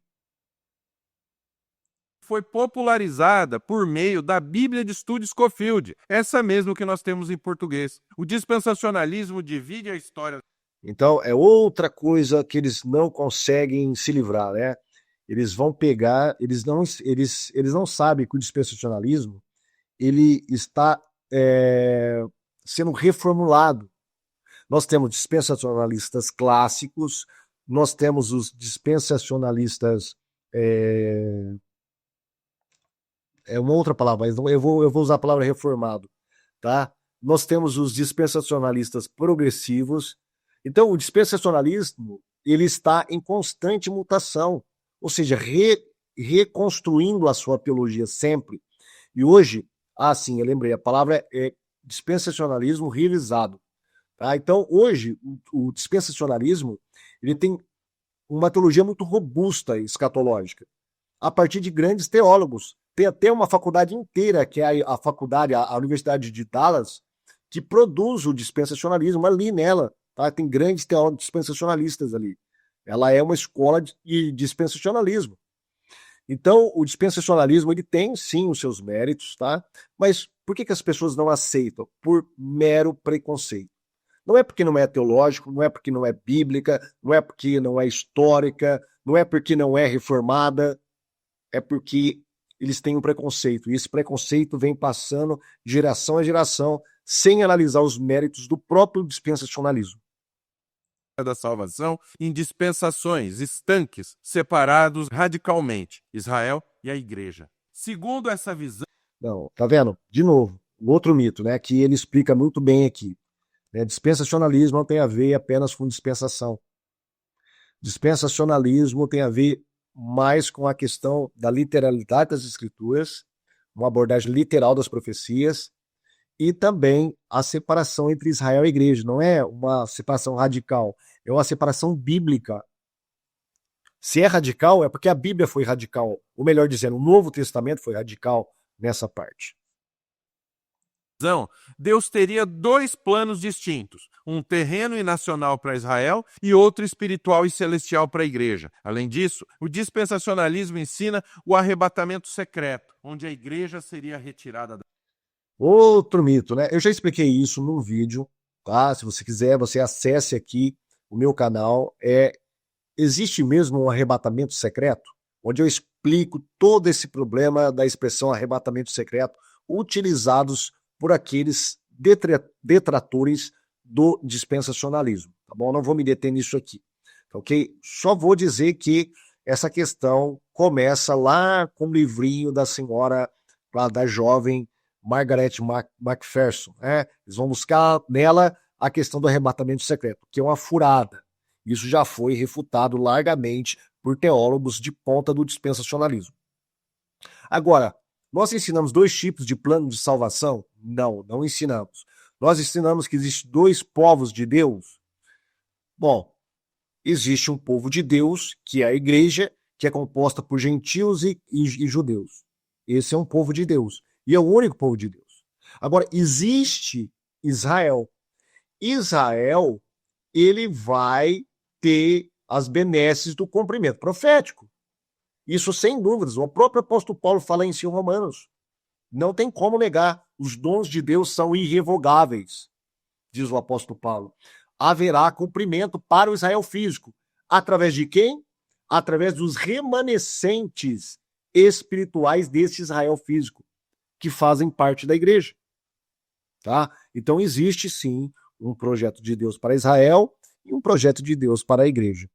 Foi popularizada por meio da Bíblia de Estudo Scofield, essa mesmo que nós temos em português. O dispensacionalismo divide a história. Então, é outra coisa que eles não conseguem se livrar, né? Eles vão pegar, eles não sabem que o dispensacionalismo ele está sendo reformulado. Nós temos dispensacionalistas clássicos, nós temos os dispensacionalistas é uma outra palavra, mas eu vou usar a palavra reformado, tá? Nós temos os dispensacionalistas progressivos. Então, o dispensacionalismo ele está em constante mutação, ou seja, reconstruindo a sua teologia sempre. E hoje, sim, eu lembrei, a palavra é dispensacionalismo revisado. Tá? Então, hoje, o dispensacionalismo ele tem uma teologia muito robusta e escatológica, a partir de grandes teólogos. Tem até uma faculdade inteira, que é a Universidade de Dallas, que produz o dispensacionalismo ali nela. Tá? Tem grandes teólogos dispensacionalistas ali. Ela é uma escola de dispensacionalismo. Então, o dispensacionalismo ele tem, sim, os seus méritos, tá? Mas por que as pessoas não aceitam? Por mero preconceito. Não é porque não é teológico, não é porque não é bíblica, não é porque não é histórica, não é porque não é reformada, é porque eles têm um preconceito, e esse preconceito vem passando de geração a geração, sem analisar os méritos do próprio dispensacionalismo. Da salvação em dispensações, estanques, separados radicalmente, Israel e a igreja. Segundo essa visão... Não, tá vendo? De novo, um outro mito, né, que ele explica muito bem aqui. Dispensacionalismo não tem a ver apenas com dispensação. Dispensacionalismo tem a ver mais com a questão da literalidade das escrituras, uma abordagem literal das profecias, e também a separação entre Israel e a igreja. Não é uma separação radical, é uma separação bíblica. Se é radical, é porque a Bíblia foi radical, ou melhor dizendo, o Novo Testamento foi radical nessa parte. Deus teria dois planos distintos, um terreno e nacional para Israel e outro espiritual e celestial para a igreja. Além disso, o dispensacionalismo ensina o arrebatamento secreto, onde a igreja seria retirada da... Outro mito, né? Eu já expliquei isso num vídeo, tá? Se você quiser, você acesse aqui o meu canal. Existe mesmo um arrebatamento secreto? Onde eu explico todo esse problema da expressão arrebatamento secreto, utilizados por aqueles detratores do dispensacionalismo, tá bom? Não vou me deter nisso aqui, ok? Só vou dizer que essa questão começa lá com o livrinho da senhora, da jovem Margaret Macpherson, né? Eles vão buscar nela a questão do arrebatamento secreto, que é uma furada. Isso já foi refutado largamente por teólogos de ponta do dispensacionalismo. Agora, nós ensinamos dois tipos de plano de salvação? Não, não ensinamos. Nós ensinamos que existem dois povos de Deus? Bom, existe um povo de Deus, que é a igreja, que é composta por gentios e judeus. Esse é um povo de Deus. E é o único povo de Deus. Agora, existe Israel. Israel, ele vai ter as benesses do cumprimento profético. Isso sem dúvidas. O próprio apóstolo Paulo fala isso em Romanos. Não tem como negar. Os dons de Deus são irrevogáveis, diz o apóstolo Paulo. Haverá cumprimento para o Israel físico. Através de quem? Através dos remanescentes espirituais desse Israel físico, que fazem parte da igreja. Tá? Então existe sim um projeto de Deus para Israel e um projeto de Deus para a igreja.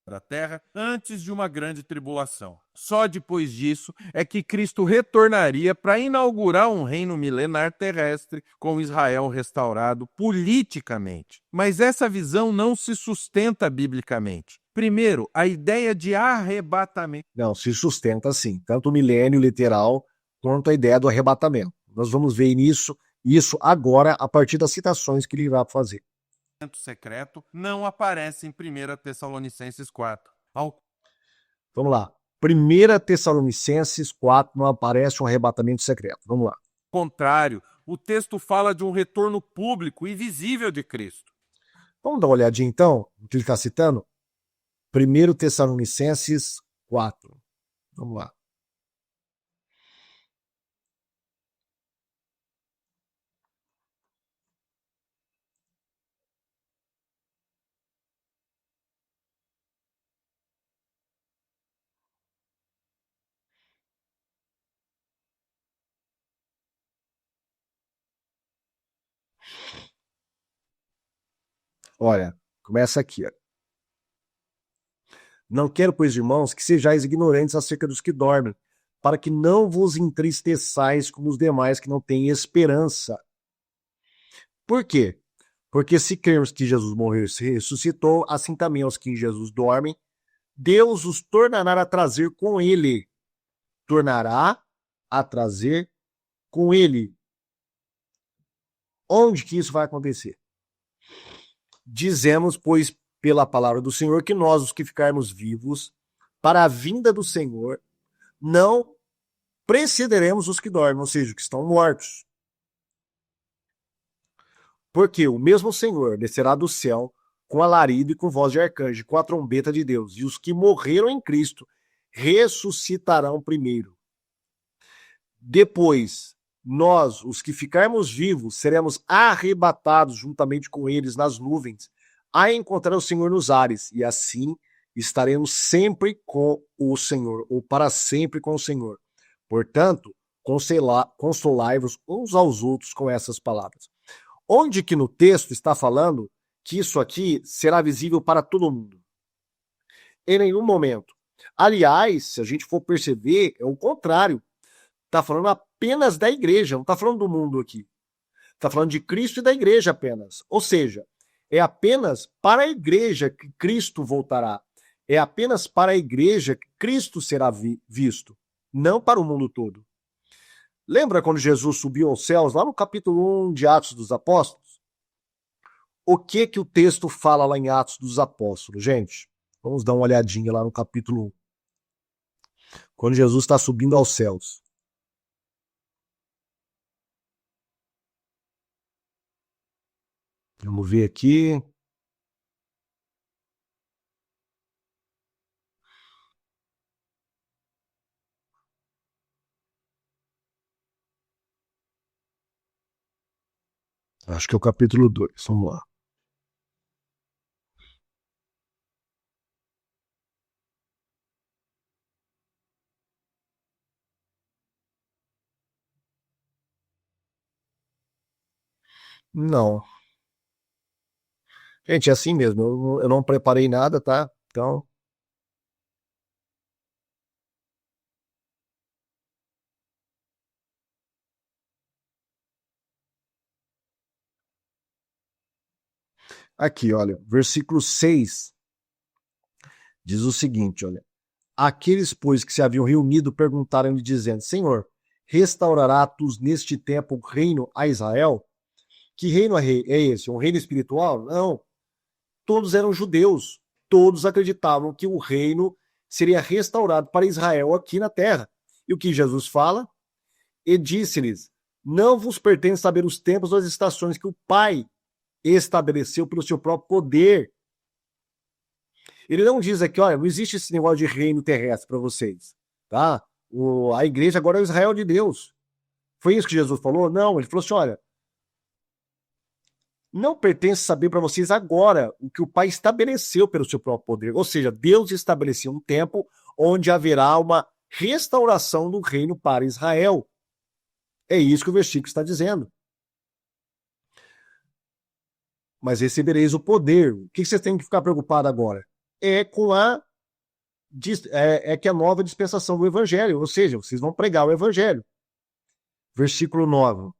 Da terra antes de uma grande tribulação. Só depois disso é que Cristo retornaria para inaugurar um reino milenar terrestre com Israel restaurado politicamente. Mas essa visão não se sustenta biblicamente. Primeiro, a ideia de arrebatamento. Não, se sustenta sim, tanto o milênio literal quanto a ideia do arrebatamento. Nós vamos ver isso agora a partir das citações que ele irá fazer. Secreto não aparece em 1 Tessalonicenses 4. Vamos lá. 1 Tessalonicenses 4 não aparece um arrebatamento secreto. Vamos lá. Contrário, o texto fala de um retorno público e visível de Cristo. Vamos dar uma olhadinha então, o que ele está citando? 1 Tessalonicenses 4. Vamos lá. Olha, começa aqui. Ó. Não quero, pois, irmãos, que sejais ignorantes acerca dos que dormem, para que não vos entristeçais como os demais que não têm esperança. Por quê? Porque se crermos que Jesus morreu e se ressuscitou, assim também aos que em Jesus dormem, Deus os tornará a trazer com ele. Tornará a trazer com ele. Onde que isso vai acontecer? Dizemos, pois, pela palavra do Senhor, que nós, os que ficarmos vivos, para a vinda do Senhor, não precederemos os que dormem, ou seja, que estão mortos. Porque o mesmo Senhor descerá do céu com alarido e com voz de arcanjo, com a trombeta de Deus, e os que morreram em Cristo ressuscitarão primeiro. Depois, nós, os que ficarmos vivos, seremos arrebatados juntamente com eles nas nuvens, a encontrar o Senhor nos ares, e assim estaremos sempre com o Senhor, ou para sempre com o Senhor. Portanto, consolai-vos uns aos outros com essas palavras. Onde que no texto está falando que isso aqui será visível para todo mundo? Em nenhum momento. Aliás, se a gente for perceber, é o contrário. Está falando apenas da igreja, não está falando do mundo aqui. Está falando de Cristo e da igreja apenas. Ou seja, é apenas para a igreja que Cristo voltará. É apenas para a igreja que Cristo será visto, não para o mundo todo. Lembra quando Jesus subiu aos céus, lá no capítulo 1 de Atos dos Apóstolos? O que o texto fala lá em Atos dos Apóstolos, gente? Vamos dar uma olhadinha lá no capítulo 1. Quando Jesus está subindo aos céus. Vamos ver aqui. Acho que é o capítulo 2. Vamos lá. Não. Gente, é assim mesmo. Eu não preparei nada, tá? Então. Aqui, olha. Versículo 6 diz o seguinte, olha. Aqueles, pois, que se haviam reunido perguntaram-lhe, dizendo: Senhor, restaurarás neste tempo o reino a Israel? Que reino é esse? Um reino espiritual? Não. todos eram judeus, todos acreditavam que o reino seria restaurado para Israel aqui na terra. E o que Jesus fala? E disse-lhes: não vos pertence saber os tempos ou as estações que o Pai estabeleceu pelo seu próprio poder. Ele não diz aqui, olha, não existe esse negócio de reino terrestre para vocês, tá? A igreja agora é o Israel de Deus. Foi isso que Jesus falou? Não, ele falou assim, olha, não pertence saber para vocês agora o que o Pai estabeleceu pelo seu próprio poder. Ou seja, Deus estabeleceu um tempo onde haverá uma restauração do reino para Israel. É isso que o versículo está dizendo. Mas recebereis o poder. O que vocês têm que ficar preocupados agora? É com que a nova dispensação do evangelho, ou seja, vocês vão pregar o evangelho. Versículo 9.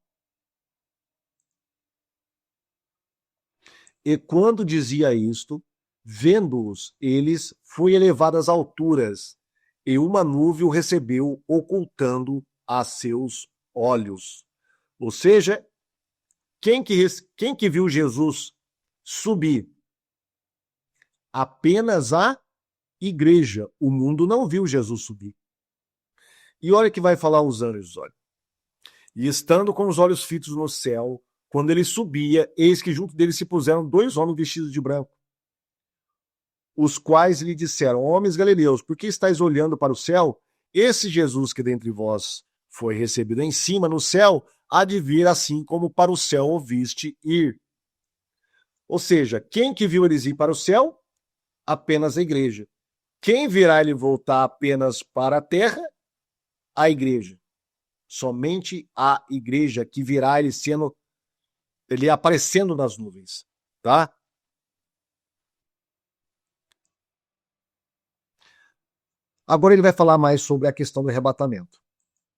E quando dizia isto, vendo-os, eles, foi elevado às alturas, e uma nuvem o recebeu, ocultando a seus olhos. Ou seja, quem que viu Jesus subir? Apenas a igreja. O mundo não viu Jesus subir. E olha que vai falar os anjos, olha. E estando com os olhos fitos no céu, quando ele subia, eis que junto dele se puseram 2 homens vestidos de branco, os quais lhe disseram: homens galileus, por que estáis olhando para o céu? Esse Jesus que dentre vós foi recebido em cima no céu, há de vir assim como para o céu o viste ir. Ou seja, quem que viu eles ir para o céu? Apenas a igreja. Quem virá ele voltar apenas para a terra? A igreja. Somente a igreja que virá ele aparecendo nas nuvens, tá? Agora ele vai falar mais sobre a questão do arrebatamento.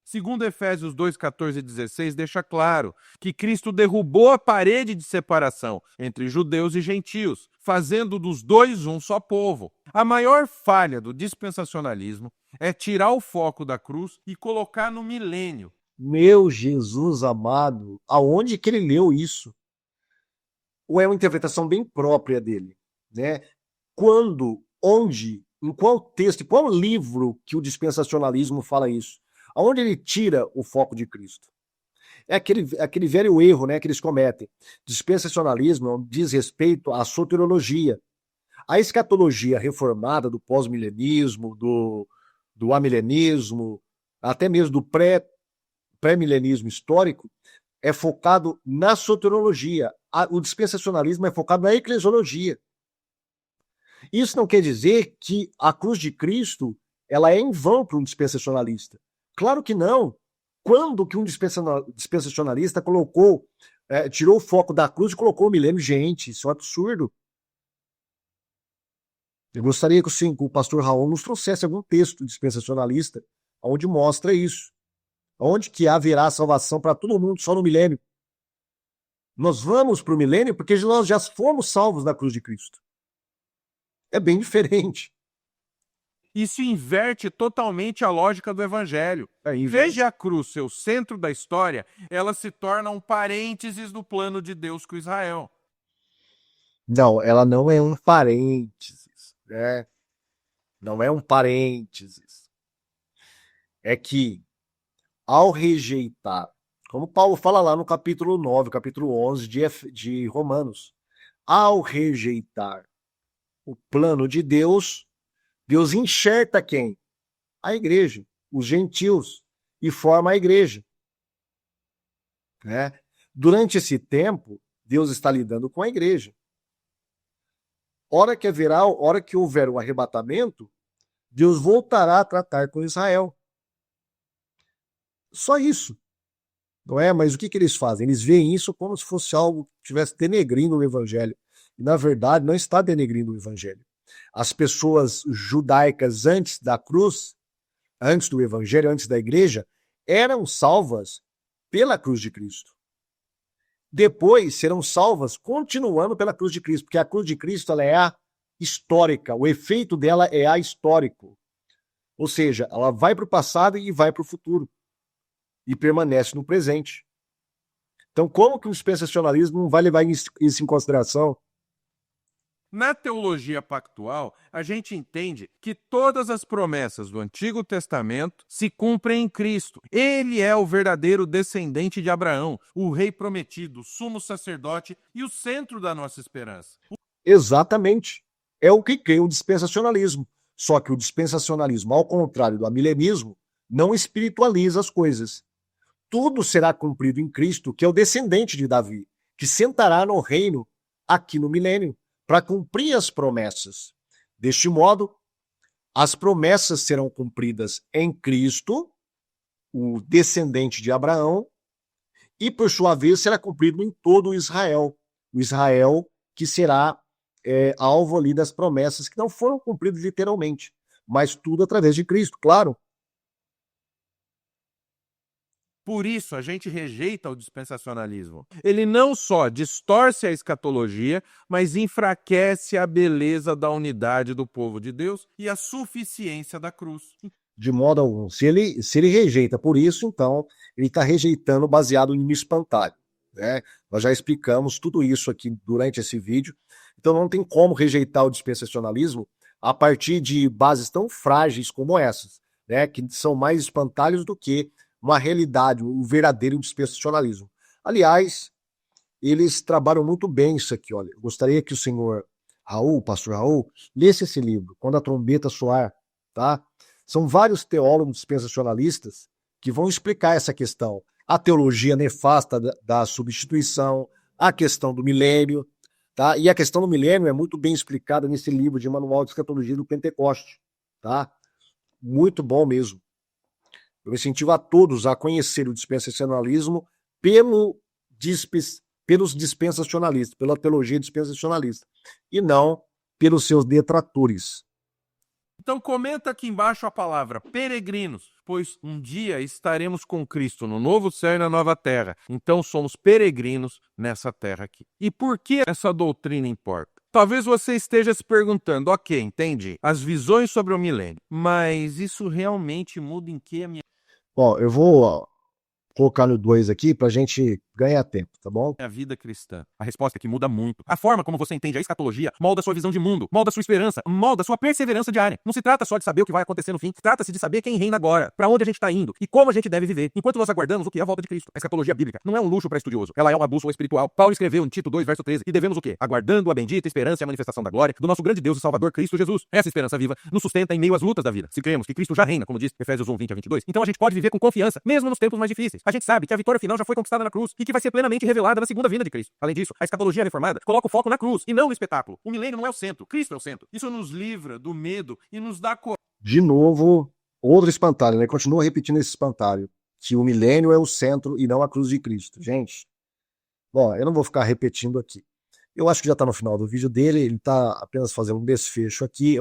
Segundo Efésios 2, 14 e 16, deixa claro que Cristo derrubou a parede de separação entre judeus e gentios, fazendo dos dois um só povo. A maior falha do dispensacionalismo é tirar o foco da cruz e colocar no milênio. Meu Jesus amado, aonde que ele leu isso? Ou é uma interpretação bem própria dele, né? Quando, onde, em qual texto, em qual livro que o dispensacionalismo fala isso? Aonde ele tira o foco de Cristo? É aquele velho erro, né, que eles cometem. Dispensacionalismo diz respeito à soteriologia. A escatologia reformada do pós-milenismo, do amilenismo, até mesmo do pré-milenismo histórico, é focado na soteriologia. O dispensacionalismo é focado na eclesiologia. Isso não quer dizer que a cruz de Cristo ela é em vão para um dispensacionalista. Claro que não. Quando que um dispensacionalista tirou o foco da cruz e colocou o milênio? Gente, isso é um absurdo. Eu gostaria que o pastor Raul nos trouxesse algum texto dispensacionalista onde mostra isso. Onde que haverá salvação para todo mundo só no milênio. Nós vamos para o milênio porque nós já fomos salvos na cruz de Cristo. É bem diferente. Isso inverte totalmente a lógica do evangelho. Veja a cruz, seu centro da história, ela se torna um parênteses do plano de Deus com Israel. Não, ela não é um parênteses, né? Não é um parênteses. É que, ao rejeitar, como Paulo fala lá no capítulo 9, capítulo 11 de Romanos, ao rejeitar o plano de Deus, Deus enxerta quem? A igreja, os gentios, e forma a igreja. Né? Durante esse tempo, Deus está lidando com a igreja. Hora que houver o arrebatamento, Deus voltará a tratar com Israel. Só isso. Não é? Mas o que eles fazem? Eles veem isso como se fosse algo que estivesse denegrindo o evangelho. E, na verdade, não está denegrindo o evangelho. As pessoas judaicas antes da cruz, antes do evangelho, antes da igreja, eram salvas pela cruz de Cristo. Depois serão salvas continuando pela cruz de Cristo, porque a cruz de Cristo ela é a histórica, o efeito dela é a histórico. Ou seja, ela vai para o passado e vai para o futuro. E permanece no presente. Então, como que o dispensacionalismo não vai levar isso em consideração? Na teologia pactual, a gente entende que todas as promessas do Antigo Testamento se cumprem em Cristo. Ele é o verdadeiro descendente de Abraão, o rei prometido, o sumo sacerdote e o centro da nossa esperança. Exatamente. É o que crê o dispensacionalismo. Só que o dispensacionalismo, ao contrário do amilenismo, não espiritualiza as coisas. Tudo será cumprido em Cristo, que é o descendente de Davi, que sentará no reino aqui no milênio, para cumprir as promessas. Deste modo, as promessas serão cumpridas em Cristo, o descendente de Abraão, e por sua vez será cumprido em todo Israel. O Israel que será alvo ali das promessas que não foram cumpridas literalmente, mas tudo através de Cristo, claro. Por isso, a gente rejeita o dispensacionalismo. Ele não só distorce a escatologia, mas enfraquece a beleza da unidade do povo de Deus e a suficiência da cruz. De modo algum. Se ele rejeita por isso, então ele está rejeitando baseado em espantalho, né? Nós já explicamos tudo isso aqui durante esse vídeo. Então não tem como rejeitar o dispensacionalismo a partir de bases tão frágeis como essas, né? Que são mais espantalhos do que uma realidade, o verdadeiro dispensacionalismo. Aliás, eles trabalham muito bem isso aqui, olha. Eu gostaria que o senhor Raul, o pastor Raul, lesse esse livro, Quando a Trombeta Soar, tá? São vários teólogos dispensacionalistas que vão explicar essa questão. A teologia nefasta da substituição, a questão do milênio, tá? E a questão do milênio é muito bem explicada nesse livro de Manual de Escatologia do Pentecoste, tá? Muito bom mesmo. Eu incentivo a todos a conhecer o dispensacionalismo pelos dispensacionalistas, pela teologia dispensacionalista, e não pelos seus detratores. Então comenta aqui embaixo a palavra peregrinos, pois um dia estaremos com Cristo no novo céu e na nova terra. Então somos peregrinos nessa terra aqui. E por que essa doutrina importa? Talvez você esteja se perguntando, ok, entendi, as visões sobre o milênio, mas isso realmente muda em que a minha Bom, eu vou colocar no 2 aqui pra gente ganhar tempo, tá bom? vida cristã? A resposta é que muda muito. A forma como você entende a escatologia molda sua visão de mundo, molda sua esperança, molda sua perseverança diária. Não se trata só de saber o que vai acontecer no fim, trata-se de saber quem reina agora, para onde a gente está indo e como a gente deve viver, enquanto nós aguardamos o que é a volta de Cristo. A escatologia bíblica não é um luxo para estudioso, ela é uma bússola espiritual. Paulo escreveu em Tito 2, verso 13, e devemos o quê? Aguardando a bendita esperança e a manifestação da glória do nosso grande Deus e Salvador Cristo Jesus. Essa esperança viva nos sustenta em meio às lutas da vida. Se cremos que Cristo já reina, como diz Efésios 1, 20 a 22, então a gente pode viver com confiança, mesmo nos tempos mais difíceis. A gente sabe que a vitória final já foi conquistada na cruz e que vai ser plenamente revelada na segunda vinda de Cristo. Além disso, a escatologia reformada coloca o foco na cruz e não no espetáculo. O milênio não é o centro, Cristo é o centro. Isso nos livra do medo e nos dá coragem. De novo, outro espantalho, né? Continua repetindo esse espantalho, que o milênio é o centro e não a cruz de Cristo. Gente, bom, eu não vou ficar repetindo aqui. Eu acho que já está no final do vídeo dele, ele está apenas fazendo um desfecho aqui.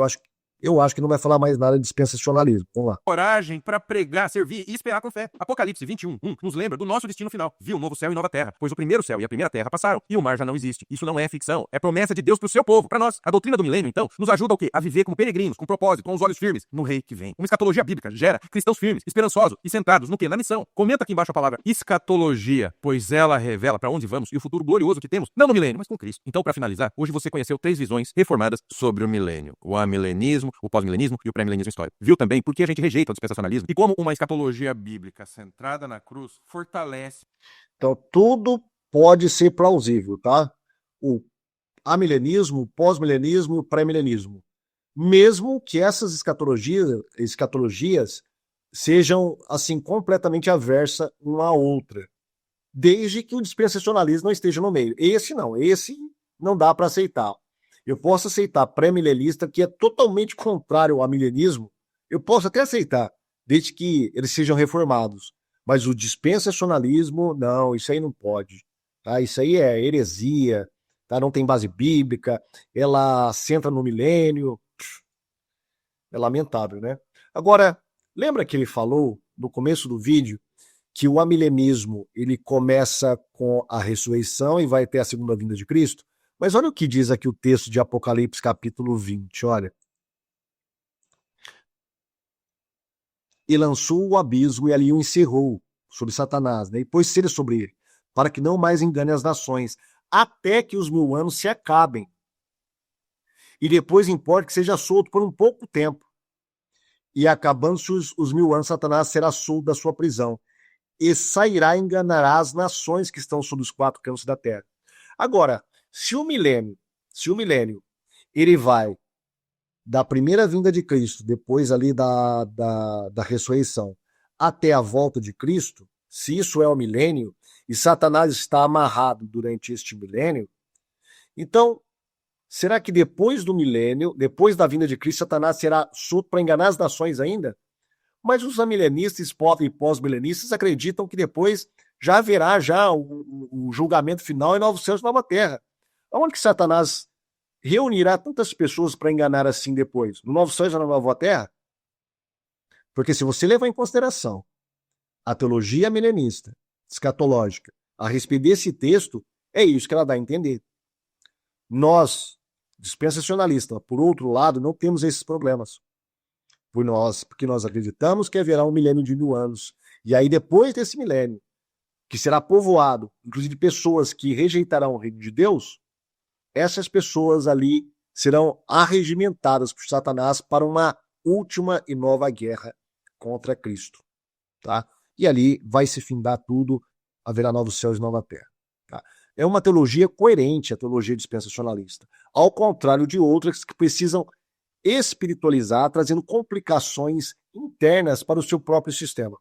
Eu acho que não vai falar mais nada de dispensacionalismo. Vamos lá. Coragem para pregar, servir e esperar com fé. Apocalipse 21:1 nos lembra do nosso destino final. Viu um novo céu e nova terra, pois o primeiro céu e a primeira terra passaram e o mar já não existe. Isso não é ficção, é promessa de Deus para o seu povo, para nós. A doutrina do milênio, então, nos ajuda ao quê? A viver como peregrinos, com propósito, com os olhos firmes no rei que vem. Uma escatologia bíblica gera cristãos firmes, esperançosos e centrados no quê? Na missão. Comenta aqui embaixo a palavra escatologia, pois ela revela para onde vamos e o futuro glorioso que temos, não no milênio, mas com Cristo. Então, para finalizar, hoje você conheceu 3 visões reformadas sobre o milênio: o amilenismo, o pós-milenismo e o pré-milenismo histórico. Viu também por que a gente rejeita o dispensacionalismo e como uma escatologia bíblica centrada na cruz fortalece. Então, tudo pode ser plausível, tá? O amilenismo, o pós-milenismo e o pré-milenismo. Mesmo que essas escatologias sejam, assim, completamente aversas uma à outra. Desde que o dispensacionalismo não esteja no meio. Esse não dá para aceitar. Eu posso aceitar pré-milenista, que é totalmente contrário ao amilenismo. Eu posso até aceitar, desde que eles sejam reformados. Mas o dispensacionalismo, não, isso aí não pode. Tá? Isso aí é heresia, tá? Não tem base bíblica, ela centra no milênio. É lamentável, né? Agora, lembra que ele falou no começo do vídeo que o amilenismo ele começa com a ressurreição e vai ter a segunda vinda de Cristo? Mas olha o que diz aqui o texto de Apocalipse, capítulo 20, olha. E lançou o abismo e ali o encerrou sobre Satanás, né? E pôs seres sobre ele, para que não mais engane as nações, até que os 1000 anos se acabem. e depois importa que seja solto por um pouco tempo. E acabando-se os 1000 anos, Satanás será solto da sua prisão e sairá e enganará as nações que estão sob os 4 cantos da terra. Agora, se o milênio, ele vai da primeira vinda de Cristo, depois ali da ressurreição, até a volta de Cristo, se isso é o milênio, e Satanás está amarrado durante este milênio, então, será que depois do milênio, depois da vinda de Cristo, Satanás será solto para enganar as nações ainda? Mas os amilenistas e pós-milenistas acreditam que depois já haverá o julgamento final em novos céus e nova terra. Onde que Satanás reunirá tantas pessoas para enganar assim depois? No novo céu e na nova terra? Porque se você levar em consideração a teologia milenista, escatológica, a respeito desse texto, é isso que ela dá a entender. Nós, dispensacionalistas, por outro lado, não temos esses problemas. Porque nós acreditamos que haverá um milênio de 1000 anos. E aí, depois desse milênio, que será povoado, inclusive de pessoas que rejeitarão o reino de Deus, essas pessoas ali serão arregimentadas por Satanás para uma última e nova guerra contra Cristo. Tá? E ali vai se findar tudo, haverá novos céus e nova terra. Tá? É uma teologia coerente, a teologia dispensacionalista, ao contrário de outras que precisam espiritualizar, trazendo complicações internas para o seu próprio sistema.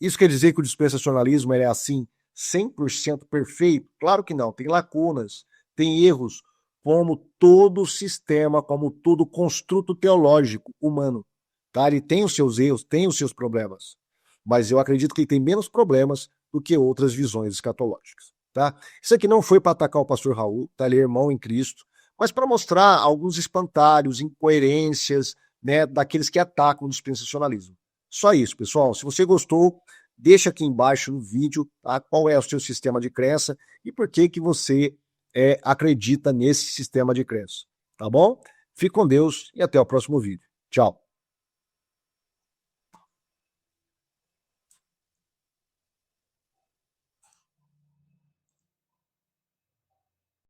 Isso quer dizer que o dispensacionalismo é assim 100% perfeito? Claro que não, tem lacunas, tem erros, como todo sistema, como todo construto teológico humano. Tá? Ele tem os seus erros, tem os seus problemas, mas eu acredito que ele tem menos problemas do que outras visões escatológicas. Tá? Isso aqui não foi para atacar o pastor Raul, tá? Ele é irmão em Cristo, mas para mostrar alguns espantalhos, incoerências, né, daqueles que atacam o dispensacionalismo. Só isso, pessoal. Se você gostou, deixa aqui embaixo no vídeo, tá, qual é o seu sistema de crença e por que você acredita nesse sistema de crença. Tá bom? Fique com Deus e até o próximo vídeo. Tchau.